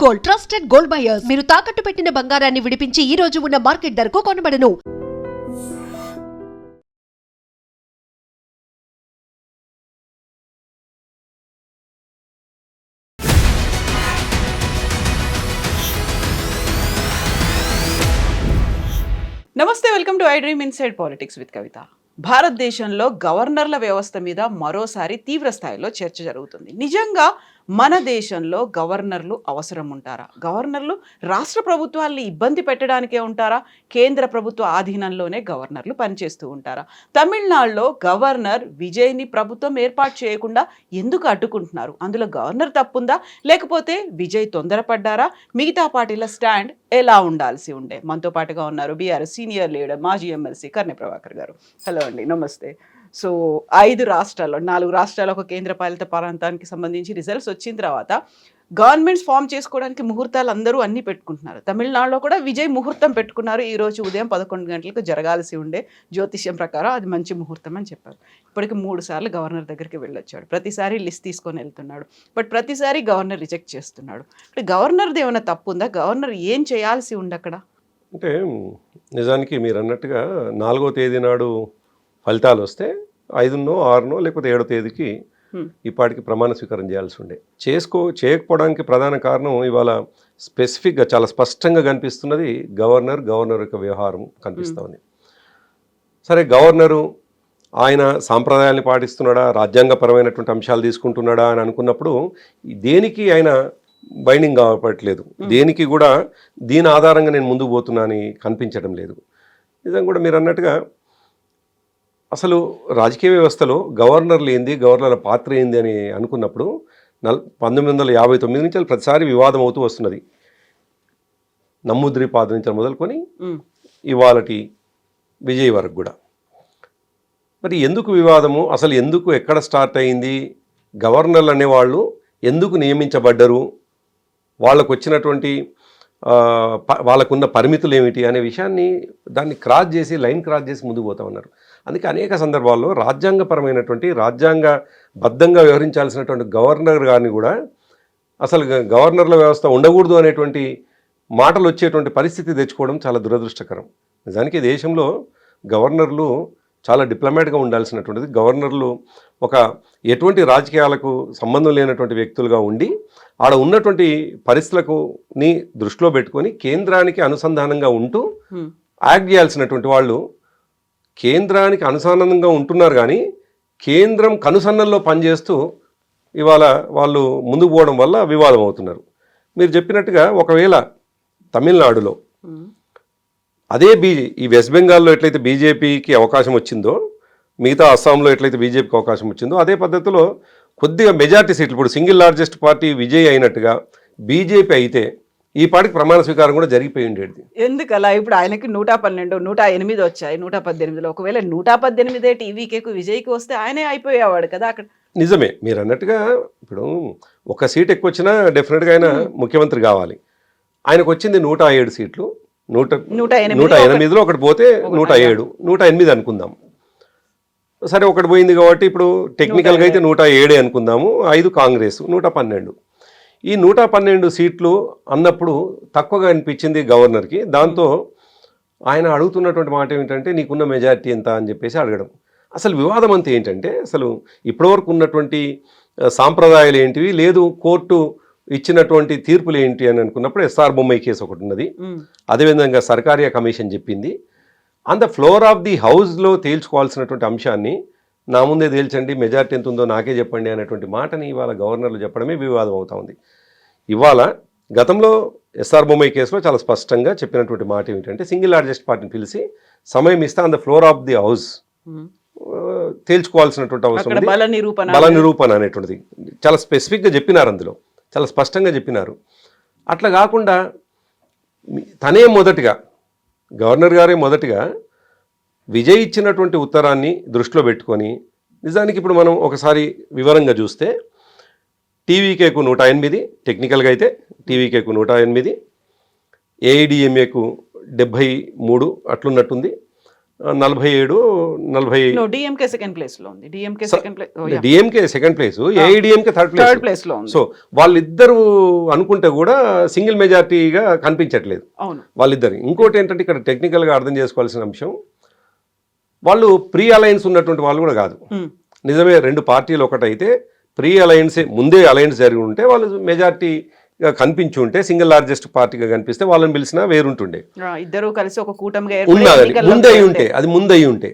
Gold, trusted gold buyers. మీరు తాకట్టు పెట్టిన బంగారాన్ని విడిపించి ఈ రోజు ఉన్న మార్కెట్ ధరకు కొనబడను. నమస్తే, welcome to I dream inside politics with Kavitha. భారతదేశంలో గవర్నర్ల వ్యవస్థ మీద మరోసారి తీవ్ర స్థాయిలో చర్చ జరుగుతుంది. నిజంగా మన దేశంలో గవర్నర్లు అవసరం ఉంటారా? గవర్నర్లు రాష్ట్ర ప్రభుత్వాల్ని ఇబ్బంది పెట్టడానికే ఉంటారా? కేంద్ర ప్రభుత్వ ఆధీనంలోనే గవర్నర్లు పనిచేస్తూ ఉంటారా? తమిళనాడులో గవర్నర్ విజయ్ని ప్రభుత్వం ఏర్పాటు చేయకుండా ఎందుకు అడ్డుకుంటున్నారు? అందులో గవర్నర్ తప్పుందా, లేకపోతే విజయ్ తొందరపడ్డారా? మిగతా పార్టీల స్టాండ్ ఎలా ఉండాల్సి ఉండే? మనతో పాటుగా ఉన్నారు బీఆర్ఎస్ సీనియర్ లీడర్, మాజీ ఎమ్మెల్సీ కర్నె ప్రభాకర్ గారు. హలో అండి, నమస్తే. సో 5 రాష్ట్రాల్లో 4 రాష్ట్రాల ఒక కేంద్ర పాలిత ప్రాంతానికి సంబంధించి రిజల్ట్స్ వచ్చిన తర్వాత గవర్నమెంట్స్ ఫామ్ చేసుకోవడానికి ముహూర్తాలు అందరూ అన్నీ పెట్టుకుంటున్నారు. తమిళనాడులో కూడా విజయ్ ముహూర్తం పెట్టుకున్నారు. ఈరోజు ఉదయం 11 గంటలకు జరగాల్సి ఉండే జ్యోతిష్యం ప్రకారం అది మంచి ముహూర్తం అని చెప్పారు. ఇప్పటికి 3 సార్లు గవర్నర్ దగ్గరికి వెళ్ళొచ్చాడు. ప్రతిసారి లిస్ట్ తీసుకొని వెళ్తున్నాడు. బట్ ప్రతిసారి గవర్నర్ రిజెక్ట్ చేస్తున్నాడు. అంటే గవర్నర్ది ఏమైనా తప్పు ఉందా? గవర్నర్ ఏం చేయాల్సి ఉంది అక్కడ? అంటే నిజానికి మీరు అన్నట్టుగా 4వ తేదీ నాడు ఫలితాలు వస్తే 5నో 6నో లేకపోతే 7వ తేదీకి ఇప్పటికి ప్రమాణ స్వీకారం చేయాల్సి ఉండే. చేయకపోవడానికి ప్రధాన కారణం ఇవాళ స్పెసిఫిక్గా చాలా స్పష్టంగా కనిపిస్తున్నది గవర్నర్ యొక్క వ్యవహారం కనిపిస్తూ ఉంది. సరే, గవర్నరు ఆయన సాంప్రదాయాల్ని పాటిస్తున్నాడా, రాజ్యాంగపరమైనటువంటి అంశాలు తీసుకుంటున్నాడా అని అనుకున్నప్పుడు దేనికి ఆయన బైండింగ్ కావట్లేదు. దేనికి కూడా దీని ఆధారంగా నేను ముందుకు పోతున్నా అని కనిపించడం లేదు. నిజంగా కూడా మీరు అన్నట్టుగా అసలు రాజకీయ వ్యవస్థలో గవర్నర్లు ఏంది, గవర్నర్ల పాత్ర ఏంది అని అనుకున్నప్పుడు 1959 నుంచి ప్రతిసారి వివాదం అవుతూ వస్తున్నది. నమ్ముద్రిపాద నుంచి మొదలుకొని ఇవాళటి విజయ్ వరకు కూడా. మరి ఎందుకు వివాదము, అసలు ఎందుకు, ఎక్కడ స్టార్ట్ అయింది, గవర్నర్లు అనేవాళ్ళు ఎందుకు నియమించబడ్డరు, వాళ్ళకు వచ్చినటువంటి వాళ్ళకున్న పరిమితులు ఏమిటి అనే విషయాన్ని దాన్ని లైన్ క్రాస్ చేసి ముందుకు పోతా ఉన్నారు. అందుకే అనేక సందర్భాల్లో రాజ్యాంగపరమైనటువంటి రాజ్యాంగబద్ధంగా వ్యవహరించాల్సినటువంటి గవర్నర్ గారిని కూడా అసలు గవర్నర్ల వ్యవస్థ ఉండకూడదు అనేటువంటి మాటలు వచ్చేటువంటి పరిస్థితి తెచ్చుకోవడం చాలా దురదృష్టకరం. నిజానికి దేశంలో గవర్నర్లు చాలా డిప్లొమాట్గా ఉండాల్సినటువంటిది. గవర్నర్లు ఎటువంటి రాజకీయాలకు సంబంధం లేనటువంటి వ్యక్తులుగా ఉండి ఆడ ఉన్నటువంటి పరిస్థితులని దృష్టిలో పెట్టుకొని కేంద్రానికి అనుసంధానంగా ఉంటూ యాక్ట్ చేయాల్సినటువంటి వాళ్ళు కేంద్రానికి అనుసంధానంగా ఉంటున్నారు, కానీ కేంద్రం కనుసన్నల్లో పనిచేస్తూ ఇవాళ వాళ్ళు ముందుకు పోవడం వల్ల వివాదం అవుతున్నారు. మీరు చెప్పినట్టుగా ఒకవేళ తమిళనాడులో అదే ఈ వెస్ట్ బెంగాల్లో ఎట్లయితే బీజేపీకి అవకాశం వచ్చిందో, మిగతా అస్సాంలో ఎట్లయితే బీజేపీకి అవకాశం వచ్చిందో, అదే పద్ధతిలో కొద్దిగా మెజార్టీ సీట్లు ఇప్పుడు సింగిల్ లార్జెస్ట్ పార్టీ విజయ్ అయినట్టుగా బీజేపీ అయితే ఈ పార్టీకి ప్రమాణ స్వీకారం కూడా జరిగిపోయి ఉండేది. ఎందుకలా? ఇప్పుడు ఆయనకి 112, 108 వచ్చాయి. 118లో ఒకవేళ 118 టీవీకేకు విజయ్కి వస్తే ఆయనే అయిపోయేవాడు కదా అక్కడ. నిజమే మీరు అన్నట్టుగా. ఇప్పుడు ఒక సీట్ ఎక్కువ వచ్చినా డెఫినెట్గా ఆయన ముఖ్యమంత్రి కావాలి. ఆయనకు వచ్చింది 107 సీట్లు. 108లో ఒకటి పోతే 107, 108 అనుకుందాం. సరే, ఒకటి పోయింది కాబట్టి ఇప్పుడు టెక్నికల్గా అయితే 107 అనుకుందాము. 5 కాంగ్రెస్, 112. ఈ 112 సీట్లు అన్నప్పుడు తక్కువగా అనిపించింది గవర్నర్కి. దాంతో ఆయన అడుగుతున్నటువంటి మాట ఏమిటంటే నీకున్న మెజారిటీ ఎంత అని చెప్పేసి అడగడం. అసలు వివాదం అంతా ఏంటంటే అసలు ఇప్పటివరకు ఉన్నటువంటి సాంప్రదాయాలు ఏంటివి, లేదు కోర్టు ఇచ్చినటువంటి తీర్పులు ఏంటి అని అనుకున్నప్పుడు ఎస్ఆర్ బొమ్మాయి కేసు ఒకటి ఉన్నది. అదేవిధంగా సర్కారియా కమిషన్ చెప్పింది. On the floor of the హౌస్లో తేల్చుకోవాల్సినటువంటి అంశాన్ని నా ముందే తేల్చండి, మెజార్టీ ఎంత ఉందో నాకే చెప్పండి అనేటువంటి మాటని ఇవాళ గవర్నర్లు చెప్పడమే వివాదం అవుతా ఉంది. ఇవాళ గతంలో ఎస్ఆర్ బొమ్మాయి కేసులో చాలా స్పష్టంగా చెప్పినటువంటి మాట ఏమిటంటే సింగిల్ లార్జెస్ట్ పార్టీని పిలిచి సమయం ఇస్తే on the floor of the house తేల్చుకోవాల్సినటువంటి అవసరం, బల నిరూపణ అనేటువంటిది చాలా స్పెసిఫిక్గా చెప్పినారు. అందులో చాలా స్పష్టంగా చెప్పినారు. అట్లా కాకుండా గవర్నర్ గారే మొదటిగా విజయ్ ఇచ్చినటువంటి ఉత్తరాన్ని దృష్టిలో పెట్టుకొని, నిజానికి ఇప్పుడు మనం ఒకసారి వివరంగా చూస్తే టీవీకేకు 108, టెక్నికల్గా అయితే టీవీకేకు 108, ఏఐడిఎంఏకు 73 అట్లున్నట్టుంది. 47 40 డిఎంకే సెకండ్ ప్లేస్ లో ఉంది. DMK second place, DMK second place, AIADMK third third place. Place లో ఉంది. సో వాళ్ళిద్దరూ అనుకుంటే కూడా సింగిల్ మెజార్టీగా కనిపించట్లేదు అవును. వాళ్ళిద్దరు. ఇంకోటి ఏంటంటే ఇక్కడ టెక్నికల్గా అర్థం చేసుకోవాల్సిన అంశం, వాళ్ళు ప్రీ అలయన్స్ ఉన్నటువంటి వాళ్ళు కూడా కాదు. నిజమే, రెండు పార్టీలు ఒకటైతే ప్రీ అలయన్సే, ముందే అలయన్స్ జరిగి ఉంటే వాళ్ళు మెజార్టీగా కనిపించి ఉంటే, సింగిల్ లార్జెస్ట్ పార్టీగా కనిపిస్తే వాళ్ళని పిలిచినా వేరుంటుండే. ఇద్దరు కలిసి ఒక కూటమిగా ఉన్నదని ముందయి ఉంటే, అది ముందయి ఉంటే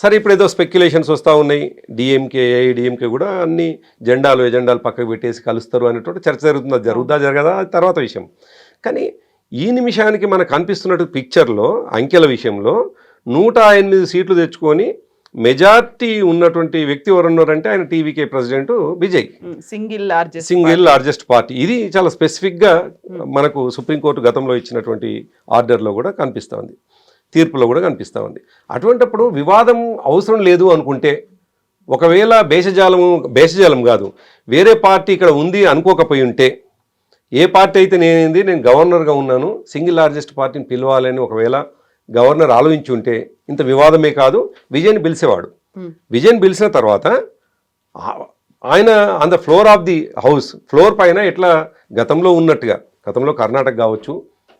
సరే. ఇప్పుడు ఏదో స్పెక్యులేషన్స్ వస్తూ ఉన్నాయి, డిఎంకే ఏఐడిఎంకే కూడా అన్ని ఎజెండాలు పక్కకు పెట్టేసి కలుస్తారు అనేటువంటి చర్చ జరుగుతుంది. అది జరుగుతా జరగదా అది తర్వాత విషయం. కానీ ఈ నిమిషానికి మనకు కనిపిస్తున్నట్టు పిక్చర్లో అంకెల విషయంలో 108 సీట్లు తెచ్చుకొని మెజార్టీ ఉన్నటువంటి వ్యక్తి ఎవరున్నారంటే ఆయన TVK president Vijay, single largest party. ఇది చాలా స్పెసిఫిక్గా మనకు సుప్రీంకోర్టు గతంలో ఇచ్చినటువంటి ఆర్డర్లో కూడా కనిపిస్తూ ఉంది, తీర్పులో కూడా కనిపిస్తూ ఉంది. అటువంటిప్పుడు వివాదం అవసరం లేదు అనుకుంటే, ఒకవేళ భేషజాలం కాదు, వేరే పార్టీ ఇక్కడ ఉంది అనుకోకపోయి ఉంటే, ఏ పార్టీ అయితే నేను గవర్నర్గా ఉన్నాను, సింగిల్ లార్జెస్ట్ పార్టీని పిలవాలని ఒకవేళ గవర్నర్ ఆలోచించి ఉంటే ఇంత వివాదమే కాదు, విజయ్ని పిలిచేవాడు. విజయ్ని పిలిచిన తర్వాత ఆయన on the floor of the house, floor పైన ఎట్లా గతంలో ఉన్నట్టుగా, గతంలో కర్ణాటక కావచ్చు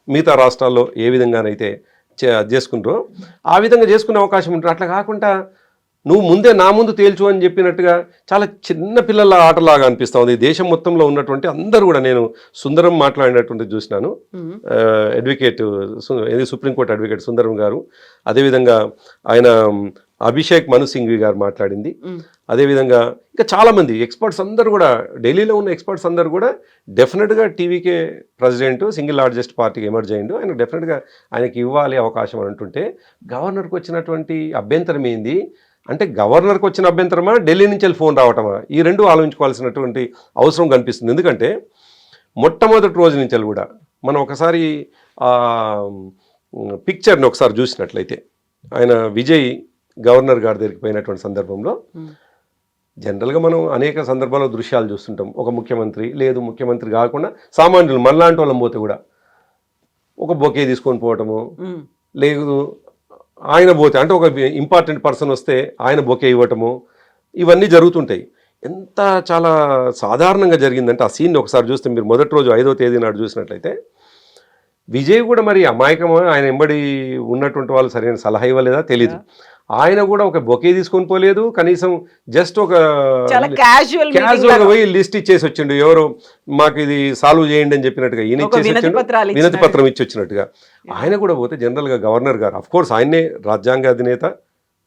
మిగతా రాష్ట్రాల్లో ఏ విధంగానైతే చేసుకుంటారో ఆ విధంగా చేసుకునే అవకాశం ఉంటుంది. అట్లా కాకుండా నువ్వు ముందే నా ముందు తేల్చు అని చెప్పినట్టుగా చాలా చిన్న పిల్లల ఆటలాగా అనిపిస్తూ ఉంది. దేశం మొత్తంలో ఉన్నటువంటి అందరూ కూడా, నేను సుందరం మాట్లాడినటువంటి చూసినాను, అడ్వకేట్, సుప్రీంకోర్టు అడ్వకేట్ సుందరం గారు, అదేవిధంగా ఆయన అభిషేక్ మను సింఘ్వి గారు మాట్లాడింది, అదేవిధంగా ఇంకా చాలామంది ఎక్స్పర్ట్స్ అందరూ కూడా, ఢిల్లీలో ఉన్న ఎక్స్పర్ట్స్ అందరూ కూడా డెఫినెట్గా టీవీకే ప్రెసిడెంట్ సింగిల్ లార్జెస్ట్ పార్టీకి ఎమర్జ్ అయ్యిండు, ఆయన డెఫినెట్గా ఆయనకి ఇవ్వాలి అవకాశం అని అంటుంటే, గవర్నర్కి వచ్చినటువంటి అభ్యంతరం ఏంది అంటే, గవర్నర్కి వచ్చిన అభ్యంతరమా, ఢిల్లీ నుంచి ఫోన్ రావటమా, ఈ రెండు ఆలోచించుకోవాల్సినటువంటి అవసరం కనిపిస్తుంది. ఎందుకంటే మొట్టమొదటి రోజు నుంచి కూడా మనం ఒకసారి పిక్చర్ని ఒకసారి చూసినట్లయితే, ఆయన విజయ్ గవర్నర్ గారి దగ్గరికి పోయినటువంటి సందర్భంలో జనరల్గా మనం అనేక సందర్భాల్లో దృశ్యాలు చూస్తుంటాం. ఒక ముఖ్యమంత్రి, లేదు ముఖ్యమంత్రి కాకుండా సామాన్యులు మనలాంటి వాళ్ళం పోతే కూడా ఒక బొకే తీసుకొని పోవటము, లేదు ఆయన పోతే అంటే ఒక ఇంపార్టెంట్ పర్సన్ వస్తే ఆయన బొకే ఇవ్వటము, ఇవన్నీ జరుగుతుంటాయి. ఎంత చాలా సాధారణంగా జరిగిందంటే ఆ సీన్ని ఒకసారి చూస్తే, మీరు మొదటి రోజు 5వ తేదీ నాడు చూసినట్లయితే, విజయ్ కూడా మరి అమాయకమా, ఆయన ఎంబడి ఉన్నటువంటి వాళ్ళు సరైన సలహా ఇవ్వలేదా తెలీదు. ఆయన కూడా ఒక బొకే తీసుకొని పోలేదు, కనీసం జస్ట్ ఒక క్యాజువల్గా పోయి లిస్ట్ ఇచ్చేసి వచ్చిండు, ఎవరు మాకు ఇది సాల్వ్ చేయండి అని చెప్పినట్టుగా ఈయన ఇచ్చేసి వచ్చిండు, వినతి పత్రం ఇచ్చి వచ్చినట్టుగా. ఆయన కూడా పోతే జనరల్గా గవర్నర్ గారు, అఫ్ కోర్స్ ఆయనే రాజ్యాంగ అధినేత,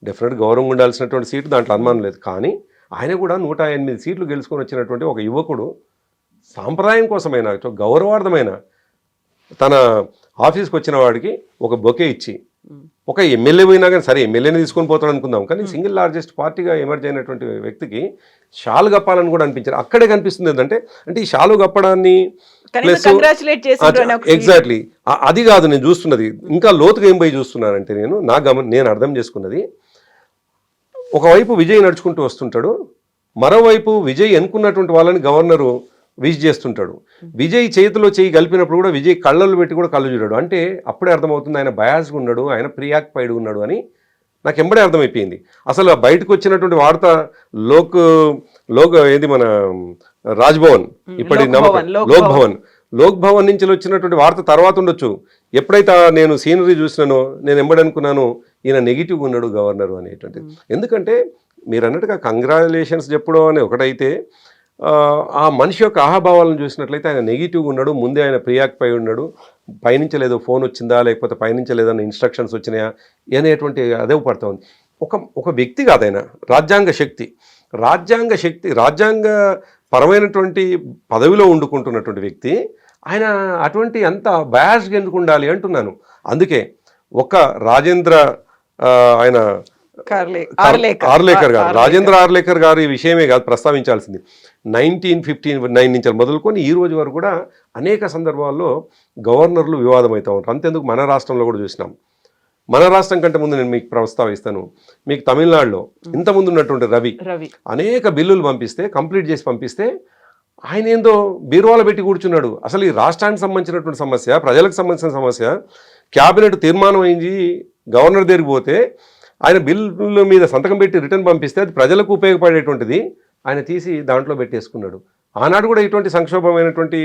డెఫినెట్ గౌరవం ఉండాల్సినటువంటి సీటు, దాంట్లో అనుమానం లేదు. కానీ ఆయన కూడా 108 సీట్లు గెలుచుకొని వచ్చినటువంటి ఒక యువకుడు, సాంప్రదాయం కోసమైన గౌరవార్థమైన తన ఆఫీస్కి వచ్చిన వాడికి ఒక బొకే ఇచ్చి, ఒక ఎమ్మెల్యే పోయినా కానీ సరే ఎమ్మెల్యేని తీసుకొని పోతాడు అనుకుందాం, కానీ సింగిల్ లార్జెస్ట్ పార్టీగా ఎమర్జ్ అయినటువంటి వ్యక్తికి షాలు కప్పాలని కూడా అనిపించారు. అక్కడే కనిపిస్తుంది ఏంటంటే, అంటే ఈ షాలు కప్పడాన్ని ప్లస్ ఎగ్జాక్ట్లీ అది కాదు నేను చూస్తున్నది, ఇంకా లోతుగా ఏం పోయి చూస్తున్నానంటే, నేను అర్థం చేసుకున్నది, ఒకవైపు విజయ్ నడుచుకుంటూ వస్తుంటాడు, మరోవైపు విజయ్ ఎన్నుకున్నటువంటి వాళ్ళని గవర్నరు విష్ చేస్తుంటాడు. విజయ్ చేతిలో చేయి కలిపినప్పుడు కూడా విజయ్ కళ్ళలు పెట్టి కూడా కళ్ళు చూడాడు. అంటే అప్పుడే అర్థమవుతుంది ఆయన బయాస్గా ఉన్నాడు, ఆయన ప్రియాక్పైడ్ ఉన్నాడు అని నాకు ఎంబడే అర్థమైపోయింది. అసలు బయటకు వచ్చినటువంటి వార్త లోక్ ఏది మన రాజ్భవన్, ఇప్పటి లోక్ భవన్ నుంచి వచ్చినటువంటి వార్త తర్వాత ఉండొచ్చు. ఎప్పుడైతే నేను సీనరీ చూసినానో నేను ఎంబడనుకున్నాను ఈయన నెగిటివ్గా ఉన్నాడు గవర్నరు అనేటువంటిది. ఎందుకంటే మీరు అన్నట్టుగా కంగ్రాచులేషన్స్ చెప్పడం అని ఒకటైతే, ఆ మనిషి యొక్క ఆహాభావాలను చూసినట్లయితే ఆయన నెగిటివ్గా ఉన్నాడు, ముందే ఆయన ప్రియాక్పై ఉన్నాడు, పైనుంచలేదో ఫోన్ వచ్చిందా లేకపోతే పైనుంచలేదన్న ఇన్స్ట్రక్షన్స్ వచ్చినాయా అనేటువంటి అదే పడుతూ ఉంది. ఒక వ్యక్తి కాదు ఆయన, రాజ్యాంగ శక్తి, రాజ్యాంగ పరమైనటువంటి పదవిలో వండుకుంటున్నటువంటి వ్యక్తి ఆయన. అటువంటి అంత బయాస్గా ఎందుకు ఉండాలి అంటున్నాను. అందుకే ఒక రాజేంద్ర ఆయన ఆర్లేకర్ గారు, రాజేంద్ర ఆర్లేకర్ గారు ఈ విషయమే కాదు ప్రస్తావించాల్సింది. 1959 నుంచి మొదలుకొని ఈ రోజు వరకు కూడా అనేక సందర్భాల్లో గవర్నర్లు వివాదం అవుతూ ఉంటారు. అంతేందుకు మన రాష్ట్రంలో కూడా చూసినాం. మన రాష్ట్రం కంటే ముందు నేను మీకు ప్రస్తావిస్తాను. మీకు తమిళనాడులో ఇంతకుముందు ఉన్నటువంటి రవి అనేక బిల్లులు పంపిస్తే, కంప్లీట్ చేసి పంపిస్తే, ఆయన ఏందో బీరువాలో పెట్టి కూర్చున్నాడు. అసలు ఈ రాష్ట్రానికి సంబంధించినటువంటి సమస్య, ప్రజలకు సంబంధించిన సమస్య, క్యాబినెట్ తీర్మానం అయింది, గవర్నర్ దగ్గరికి పోతే ఆయన బిల్లు మీద సంతకం పెట్టి రిటర్న్ పంపిస్తే అది ప్రజలకు ఉపయోగపడేటువంటిది ఆయన తీసి దాంట్లో పెట్టేసుకున్నాడు. ఆనాడు కూడా ఇటువంటి సంక్షోభమైనటువంటి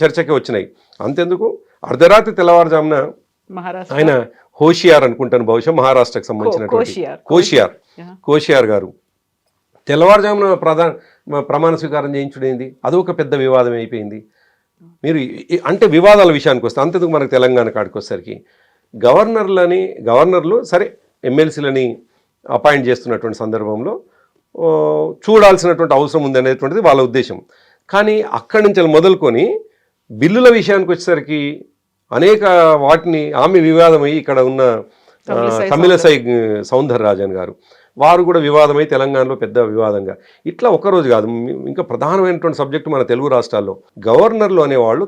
చర్చకే వచ్చినాయి. అంతెందుకు అర్ధరాత్రి తెల్లవారుజామున మహారాష్ట్ర ఆయన హోషియార్ అనుకుంటాను, బహుశా మహారాష్ట్రకు సంబంధించినటువంటి కోషియార్ గారు తెల్లవారుజామున ప్రమాణ స్వీకారం చేయించుడైంది. అదొక పెద్ద వివాదం అయిపోయింది. మీరు అంటే వివాదాల విషయానికి వస్తే అంతెందుకు మనకు తెలంగాణ కాడికి వచ్చేసరికి గవర్నర్లు సరే ఎమ్మెల్సీలని అపాయింట్ చేస్తున్నటువంటి సందర్భంలో చూడాల్సినటువంటి అవసరం ఉంది అనేటువంటిది వాళ్ళ ఉద్దేశం. కానీ అక్కడి నుంచి మొదలుకొని బిల్లుల విషయానికి వచ్చేసరికి అనేక వాటిని ఆమె వివాదమై ఇక్కడ ఉన్న తమిళసై సౌందరరాజన్ గారు వారు కూడా వివాదమై తెలంగాణలో పెద్ద వివాదంగా ఇట్లా ఒక్కరోజు కాదు. ఇంకా ప్రధానమైనటువంటి సబ్జెక్టు మన తెలుగు రాష్ట్రాల్లో గవర్నర్లు అనేవాళ్ళు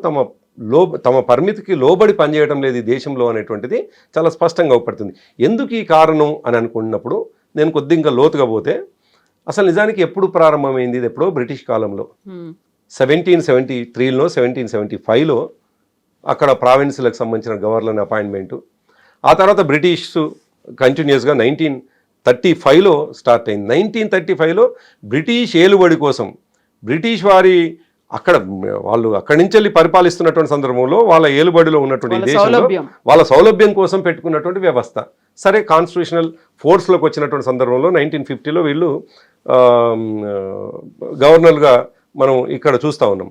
తమ పరిమితికి లోబడి పనిచేయడం లేదు ఈ దేశంలో అనేటువంటిది చాలా స్పష్టంగా అవుపడుతుంది. ఎందుకు ఈ కారణం అని అనుకున్నప్పుడు నేను కొద్దిగా ఇంకా లోతుగా పోతే అసలు నిజానికి ఎప్పుడు ప్రారంభమైంది? ఇది ఎప్పుడో బ్రిటిష్ కాలంలో 1773లో 1775లో అక్కడ ప్రావిన్స్లకు సంబంధించిన గవర్నర్ అపాయింట్మెంటు. ఆ తర్వాత బ్రిటిష్ కంటిన్యూస్గా 1935లో స్టార్ట్ అయింది. 1935లో బ్రిటిష్ ఏలుబడి కోసం బ్రిటిష్ వారి వాళ్ళు అక్కడి నుంచి వెళ్ళి పరిపాలిస్తున్నటువంటి సందర్భంలో వాళ్ళ ఏలుబడిలో ఉన్నటువంటి దేశంలో వాళ్ళ సౌలభ్యం కోసం పెట్టుకున్నటువంటి వ్యవస్థ. సరే కాన్స్టిట్యూషనల్ ఫోర్స్లోకి వచ్చినటువంటి సందర్భంలో 1950లో వీళ్ళు గవర్నర్గా మనం ఇక్కడ చూస్తూ ఉన్నాం.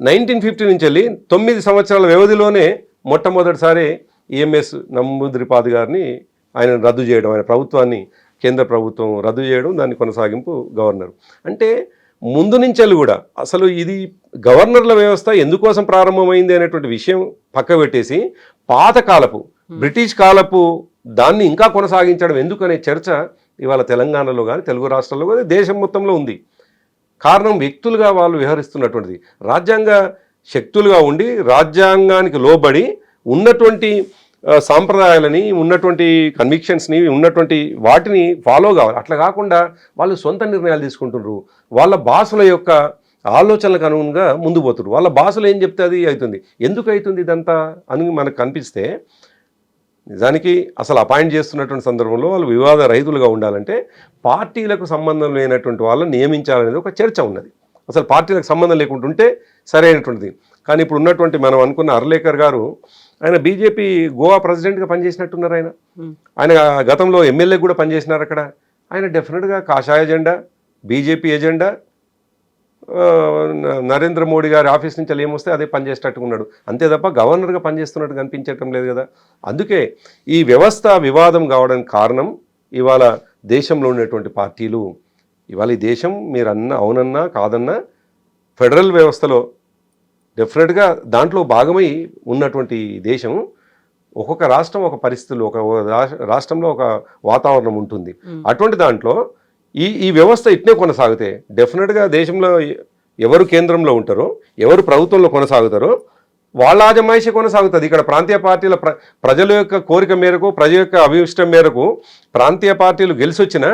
1950 నుంచి వెళ్ళి 9 సంవత్సరాల వ్యవధిలోనే మొట్టమొదటిసారి ఈఎంఎస్ నమూద్రిపాద్ గారిని ఆయన రద్దు చేయడం, ఆయన ప్రభుత్వాన్ని కేంద్ర ప్రభుత్వం రద్దు చేయడం, దాని కొనసాగింపు గవర్నర్. అంటే ముందు నుంచి కూడా అసలు ఇది గవర్నర్ల వ్యవస్థ ఎందుకోసం ప్రారంభమైంది అనేటువంటి విషయం పక్క పెట్టేసి పాతకాలపు బ్రిటిష్ కాలపు దాన్ని ఇంకా కొనసాగించడం ఎందుకనే చర్చ ఇవాళ తెలంగాణలో కానీ తెలుగు రాష్ట్రాల్లో కానీ దేశం మొత్తంలో ఉంది. కారణం వ్యక్తులుగా వాళ్ళు విహరిస్తున్నటువంటిది రాజ్యాంగ శక్తులుగా ఉండి రాజ్యాంగానికి లోబడి ఉన్నటువంటి సాంప్రదాయాలని, ఉన్నటువంటి కన్విక్షన్స్ని, ఉన్నటువంటి వాటిని ఫాలో కావాలి. అట్లా కాకుండా వాళ్ళు సొంత నిర్ణయాలు తీసుకుంటున్నారు. వాళ్ళ బాసుల యొక్క ఆలోచనలకు అనుగుణంగా ముందు పోతున్నారు. వాళ్ళ బాసులు ఏం చెప్తే అది అవుతుంది. ఎందుకు అవుతుంది ఇదంతా అని మనకు కనిపిస్తే నిజానికి అసలు అపాయింట్ చేస్తున్నటువంటి సందర్భంలో వాళ్ళు వివాద రహితులుగా ఉండాలంటే పార్టీలకు సంబంధం లేనటువంటి వాళ్ళని నియమించాలనేది ఒక చర్చ ఉన్నది. అసలు పార్టీలకు సంబంధం లేకుండా ఉంటే సరైనటువంటిది. కానీ ఇప్పుడు ఉన్నటువంటి మనం అనుకున్న అర్లేకర్ గారు ఆయన బీజేపీ గోవా ప్రెసిడెంట్గా పనిచేసినట్టున్నారు. ఆయన గతంలో ఎమ్మెల్యే కూడా పనిచేసినారు అక్కడ. ఆయన డెఫినెట్గా కాషాయ agenda, BJP agenda, Narendra Modi గారి ఆఫీస్ నుంచి ఏమొస్తే అదే పనిచేసేటట్టుగా ఉన్నాడు. అంతే తప్ప గవర్నర్గా పనిచేస్తున్నట్టు కనిపించటం లేదు కదా. అందుకే ఈ వ్యవస్థ వివాదం కావడానికి కారణం ఇవాళ దేశంలో ఉన్నటువంటి పార్టీలు. ఇవాళ ఈ దేశం మీరు అవునన్నా కాదన్నా ఫెడరల్ వ్యవస్థలో డెఫినెట్గా దాంట్లో భాగమై ఉన్నటువంటి దేశం. ఒక్కొక్క రాష్ట్రం ఒక పరిస్థితులు, ఒక రాష్ట్రంలో ఒక వాతావరణం ఉంటుంది. అటువంటి దాంట్లో ఈ వ్యవస్థ ఇట్నే కొనసాగితే డెఫినెట్గా దేశంలో ఎవరు కేంద్రంలో ఉంటారో, ఎవరు ప్రభుత్వంలో కొనసాగుతారో వాళ్ళ ఆజమాయిషి కొనసాగుతుంది. ఇక్కడ ప్రాంతీయ పార్టీల ప్రజల యొక్క కోరిక మేరకు, ప్రజల యొక్క అభిష్టం మేరకు ప్రాంతీయ పార్టీలు గెలిచి వచ్చినా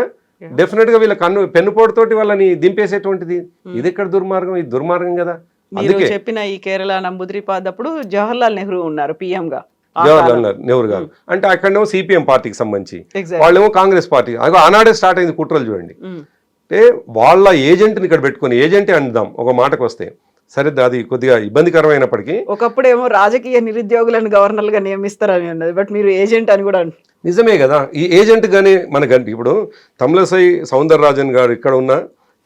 డెఫినెట్గా వీళ్ళ పెన్నుపోటుతోటి వాళ్ళని దింపేసేటువంటిది. ఇది ఎక్కడ దుర్మార్గం? ఇది దుర్మార్గం కదా. అందుకే చెప్పిన ఈ కేరళ నమూద్రిపాద్ అప్పుడు జవహర్లాల్ నెహ్రూ ఉన్నారు పిఎంగా. జవహర్లాల్ నెహ్రూ గారు అంటే అక్కడేమో సిపిఎం పార్టీకి సంబంధించి, వాళ్ళేమో కాంగ్రెస్ పార్టీ. ఆనాడే స్టార్ట్ అయింది కుట్రలు చూడండి. అంటే వాళ్ళ ఏజెంట్ని ఇక్కడ పెట్టుకుని, ఏజెంటే అందాం ఒక మాటకు వస్తే, సరే అది కొద్దిగా ఇబ్బందికరమైనప్పటికీ. ఒకప్పుడేమో రాజకీయ నిరుద్యోగులను గవర్నర్లుగా నియమిస్తారని ఉన్నది, బట్ మీరు ఏజెంట్ అని కూడా నిజమే కదా. ఈ ఏజెంట్ గానే మనకంటే ఇప్పుడు తమిళసై సౌందరరాజన్ గారు ఇక్కడ ఉన్న,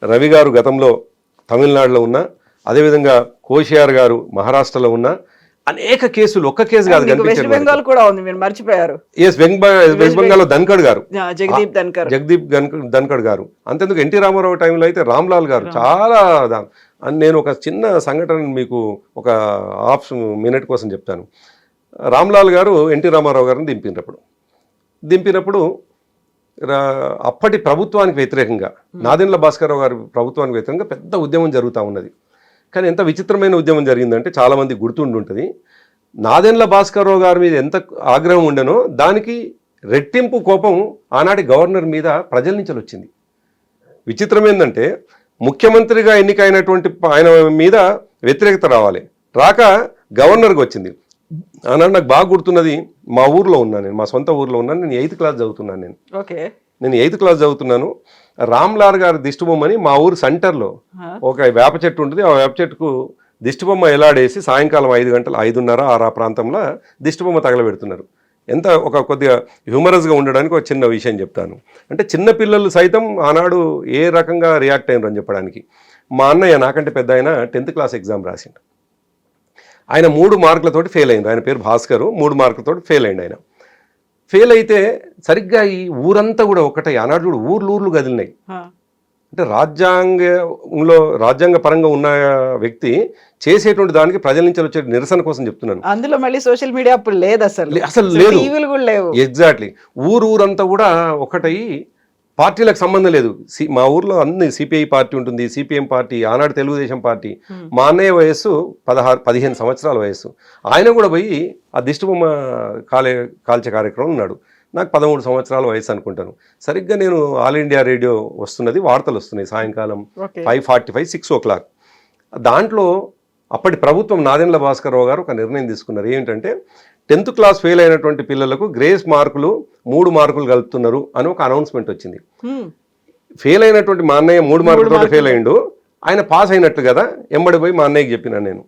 రవి గారు గతంలో తమిళనాడులో ఉన్న, అదేవిధంగా కోషియార్ గారు మహారాష్ట్రలో ఉన్న అనేక కేసులు, ఒక్క కేసు కాదు, వెస్ట్ బెంగాల్ కూడా ఉంది, మీరు మర్చిపోయారు. వెస్ట్ బెంగాల్ లో ధన్కడ్ గారు, జగదీప్ ధన్కడ్ గారు. అంతేందుకు ఎన్టీ రామారావు టైంలో అయితే రామ్లాల్ గారు చాలా. నేను ఒక చిన్న సంఘటన మీకు ఒక హాఫ్ మినిట్ కోసం చెప్తాను. రామ్లాల్ గారు ఎన్టీ రామారావు గారిని దింపినప్పుడు అప్పటి ప్రభుత్వానికి వ్యతిరేకంగా, నాదెండ్ల భాస్కరరావు గారి ప్రభుత్వానికి వ్యతిరేకంగా పెద్ద ఉద్యమం జరుగుతూ ఉన్నది. కానీ ఎంత విచిత్రమైన ఉద్యమం జరిగిందంటే చాలామంది గుర్తుండి ఉంటుంది. నాదెండ్ల భాస్కరరావు గారి మీద ఎంత ఆగ్రహం ఉండేనో దానికి రెట్టింపు కోపం ఆనాటి గవర్నర్ మీద ప్రజల నుంచి వచ్చింది. విచిత్రం ఏంటంటే ముఖ్యమంత్రిగా ఎన్నికైనటువంటి ఆయన మీద వ్యతిరేకత రావాలి. రాక గవర్నర్కి వచ్చింది. ఆనాడు నాకు బాగా గుర్తున్నది, మా ఊర్లో ఉన్నాను నేను, మా సొంత ఊర్లో ఉన్నాను. నేను 8th క్లాస్ చదువుతున్నాను. నేను 8th క్లాస్ చదువుతున్నాను. రామ్లాల్ గారి దిష్టిబొమ్మని మా ఊరు సెంటర్లో ఒక వేప చెట్టు ఉంటుంది. ఆ వేప చెట్టుకు దిష్టిబొమ్మ ఎలాడేసి సాయంకాలం 5 గంటలు 5:30 6 ప్రాంతంలో దిష్టిబొమ్మ తగలబెడుతున్నారు. ఎంత ఒక కొద్దిగా హ్యూమరస్గా ఉండడానికి ఒక చిన్న విషయం చెప్తాను. అంటే చిన్న పిల్లలు సైతం ఆనాడు ఏ రకంగా రియాక్ట్ అయినారు అని చెప్పడానికి. మా అన్నయ్య నాకంటే పెద్ద ఆయన 10th క్లాస్ ఎగ్జామ్ రాసిండు. ఆయన 3 మార్కులతోటి ఫెయిల్ అయింది. ఆయన పేరు భాస్కర్. 3 మార్కులతోటి ఫెయిల్ అయింది. ఆయన ఫెయిల్ అయితే సరిగ్గా ఈ ఊరంతా కూడా ఒకటే. ఆనాడు కూడా ఊర్లు కదిలినాయి. అంటే రాజ్యాంగ పరంగా ఉన్న వ్యక్తి చేసేటువంటి దానికి ప్రజల నుంచి వచ్చే నిరసన కోసం చెప్తున్నాను. అందులో మళ్ళీ సోషల్ మీడియా అప్పుడు లేదు, అసలు లేదు. టీవీలు కూడా లేవు. ఎగ్జాక్ట్లీ. ఊరంతా కూడా ఒకటై, పార్టీలకు సంబంధం లేదు. మా ఊర్లో అన్ని సిపిఐ పార్టీ ఉంటుంది, సిపిఎం పార్టీ, ఆనాడు తెలుగుదేశం పార్టీ. మా అన్నయ్య వయస్సు 15 సంవత్సరాల వయస్సు. ఆయన కూడా పోయి ఆ దిష్టిబొమ్మ కాల్చే కార్యక్రమం ఉన్నాడు. నాకు 13 సంవత్సరాల వయసు అనుకుంటాను. సరిగ్గా నేను ఆల్ ఇండియా రేడియో వస్తున్నది, వార్తలు వస్తున్నాయి సాయంకాలం 5:45 6 o'clock. దాంట్లో అప్పటి ప్రభుత్వం నాదెండ్ల భాస్కరరావు గారు ఒక నిర్ణయం తీసుకున్నారు. ఏంటంటే 10th క్లాస్ ఫెయిల్ అయినటువంటి పిల్లలకు గ్రేస్ మార్కులు 3 మార్కులు కలుపుతున్నారు అని ఒక అనౌన్స్మెంట్ వచ్చింది. ఫెయిల్ అయినటువంటి మా అన్నయ్య 3 మార్కులతో ఫెయిల్ అయ్యిండు. ఆయన పాస్ అయినట్టు కదా, ఎంబడి పోయి మా అన్నయ్యకి చెప్పినాను నేను,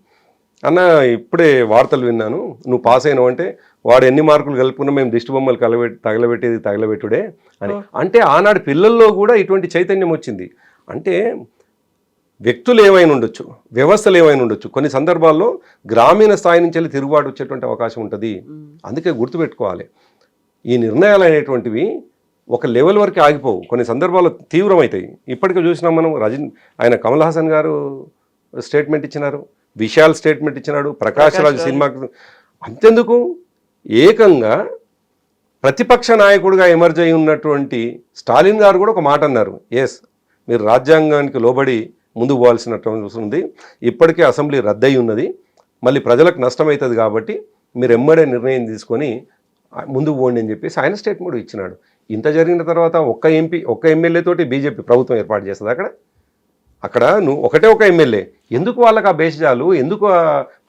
అన్న ఇప్పుడే వార్తలు విన్నాను, నువ్వు పాస్ అయినావు అంటే, వాడు ఎన్ని మార్కులు కలుపుకున్నా మేము దిష్టి బొమ్మలు తగలబెట్టుడే అని. అంటే ఆనాడు పిల్లల్లో కూడా ఇటువంటి చైతన్యం వచ్చింది. అంటే వ్యక్తులు ఏమైనా ఉండొచ్చు, వ్యవస్థలు ఏమైనా ఉండొచ్చు, కొన్ని సందర్భాల్లో గ్రామీణ స్థాయి నుంచి వెళ్ళి తిరుగుబాటు వచ్చేటువంటి అవకాశం ఉంటుంది. అందుకే గుర్తుపెట్టుకోవాలి, ఈ నిర్ణయాలు అనేటువంటివి ఒక లెవెల్ వరకు ఆగిపోవు, కొన్ని సందర్భాల్లో తీవ్రమవుతాయి. ఇప్పటికే చూసినాం మనం, ఆయన కమల్ హాసన్ గారు స్టేట్మెంట్ ఇచ్చినారు, విశాల్ స్టేట్మెంట్ ఇచ్చినాడు, ప్రకాష్ రాజ్ సినిమాకు. అంతెందుకు, ఏకంగా ప్రతిపక్ష నాయకుడిగా ఎమర్జ్ అయి ఉన్నటువంటి స్టాలిన్ గారు కూడా ఒక మాట అన్నారు, ఎస్ మీరు రాజ్యాంగానికి లోబడి ముందుకు పోవాల్సినటువంటి ఉంది, ఇప్పటికే అసెంబ్లీ రద్దయి ఉన్నది, మళ్ళీ ప్రజలకు నష్టమవుతుంది కాబట్టి మీరు ఎమ్మడే నిర్ణయం తీసుకొని ముందుకు పోండి అని చెప్పేసి ఆయన స్టేట్మెంట్ ఇచ్చినాడు. ఇంత జరిగిన తర్వాత ఒక్క ఎమ్మెల్యే తోటి బీజేపీ ప్రభుత్వం ఏర్పాటు చేస్తుంది. అక్కడ నువ్వు ఒక ఎమ్మెల్యే, ఎందుకు వాళ్ళకి ఆ బేషజాలు, ఎందుకు ఆ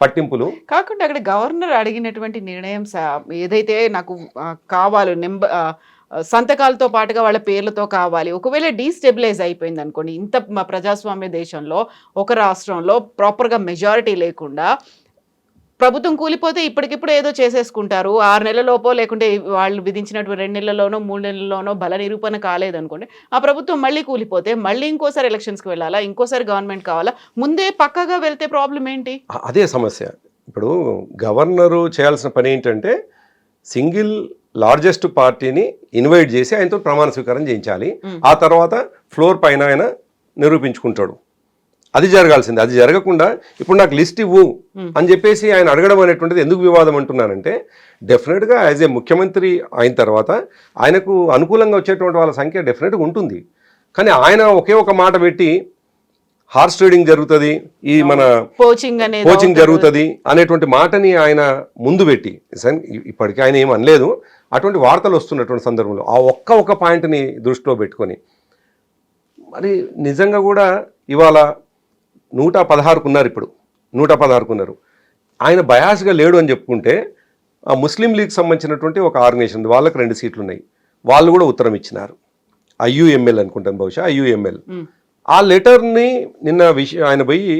పట్టింపులు? కాకుండా అక్కడ గవర్నర్ అడిగినటువంటి నిర్ణయం ఏదైతే నాకు కావాలి సంతకాలతో పాటుగా వాళ్ళ పేర్లతో కావాలి, ఒకవేళ డీస్టెబిలైజ్ అయిపోయింది అనుకోండి, ఇంత ప్రజాస్వామ్య దేశంలో ఒక రాష్ట్రంలో ప్రాపర్గా మెజారిటీ లేకుండా ప్రభుత్వం కూలిపోతే ఇప్పటికిప్పుడు ఏదో చేసేసుకుంటారు, 6 నెలలలోపో లేకుంటే వాళ్ళు విధించినటువంటి 2 నెలల్లోనో 3 నెలల్లోనో బల నిరూపణ కాలేదనుకోండి, ఆ ప్రభుత్వం మళ్ళీ కూలిపోతే మళ్ళీ ఇంకోసారి ఎలక్షన్స్కి వెళ్ళాలా, ఇంకోసారి గవర్నమెంట్ కావాలా, ముందే పక్కగా వెళ్తే ప్రాబ్లం ఏంటి? అదే సమస్య. ఇప్పుడు గవర్నరు చేయాల్సిన పని ఏంటంటే సింగిల్ లార్జెస్ట్ పార్టీని ఇన్వైట్ చేసి ఆయనతో ప్రమాణ స్వీకారం చేయించాలి. ఆ తర్వాత ఫ్లోర్ పైన ఆయన నిరూపించుకుంటాడు. అది జరగాల్సింది. అది జరగకుండా ఇప్పుడు నాకు లిస్ట్ ఇవ్వు అని చెప్పేసి ఆయన అడగడం అనేటువంటిది ఎందుకు వివాదం అంటున్నానంటే, డెఫినెట్గా యాజ్ ఏ ముఖ్యమంత్రి అయిన తర్వాత ఆయనకు అనుకూలంగా వచ్చేటువంటి వాళ్ళ సంఖ్య డెఫినెట్గా ఉంటుంది. కానీ ఆయన ఒకే ఒక మాట పెట్టి హార్స్ ట్రేడింగ్ జరుగుతుంది, ఈ మన కోచింగ్ జరుగుతుంది అనేటువంటి మాటని ఆయన ముందు పెట్టి, ఇప్పటికీ ఆయన ఏం అనలేదు, అటువంటి వార్తలు వస్తున్నటువంటి సందర్భంలో ఆ ఒక్క పాయింట్ని దృష్టిలో పెట్టుకొని మరి నిజంగా కూడా ఇవాళ 116కు ఉన్నారు. ఇప్పుడు 116కు ఉన్నారు. ఆయన బయాస్గా లేడు అని చెప్పుకుంటే ఆ ముస్లిం లీగ్ సంబంధించినటువంటి ఒక ఆర్గనైజేషన్ ఉంది, వాళ్ళకి 2 సీట్లు ఉన్నాయి, వాళ్ళు కూడా ఉత్తరం ఇచ్చినారు. IUML అనుకుంటాను, బహుశా IUML. ఆ లెటర్ని నిన్న ఆయన పోయి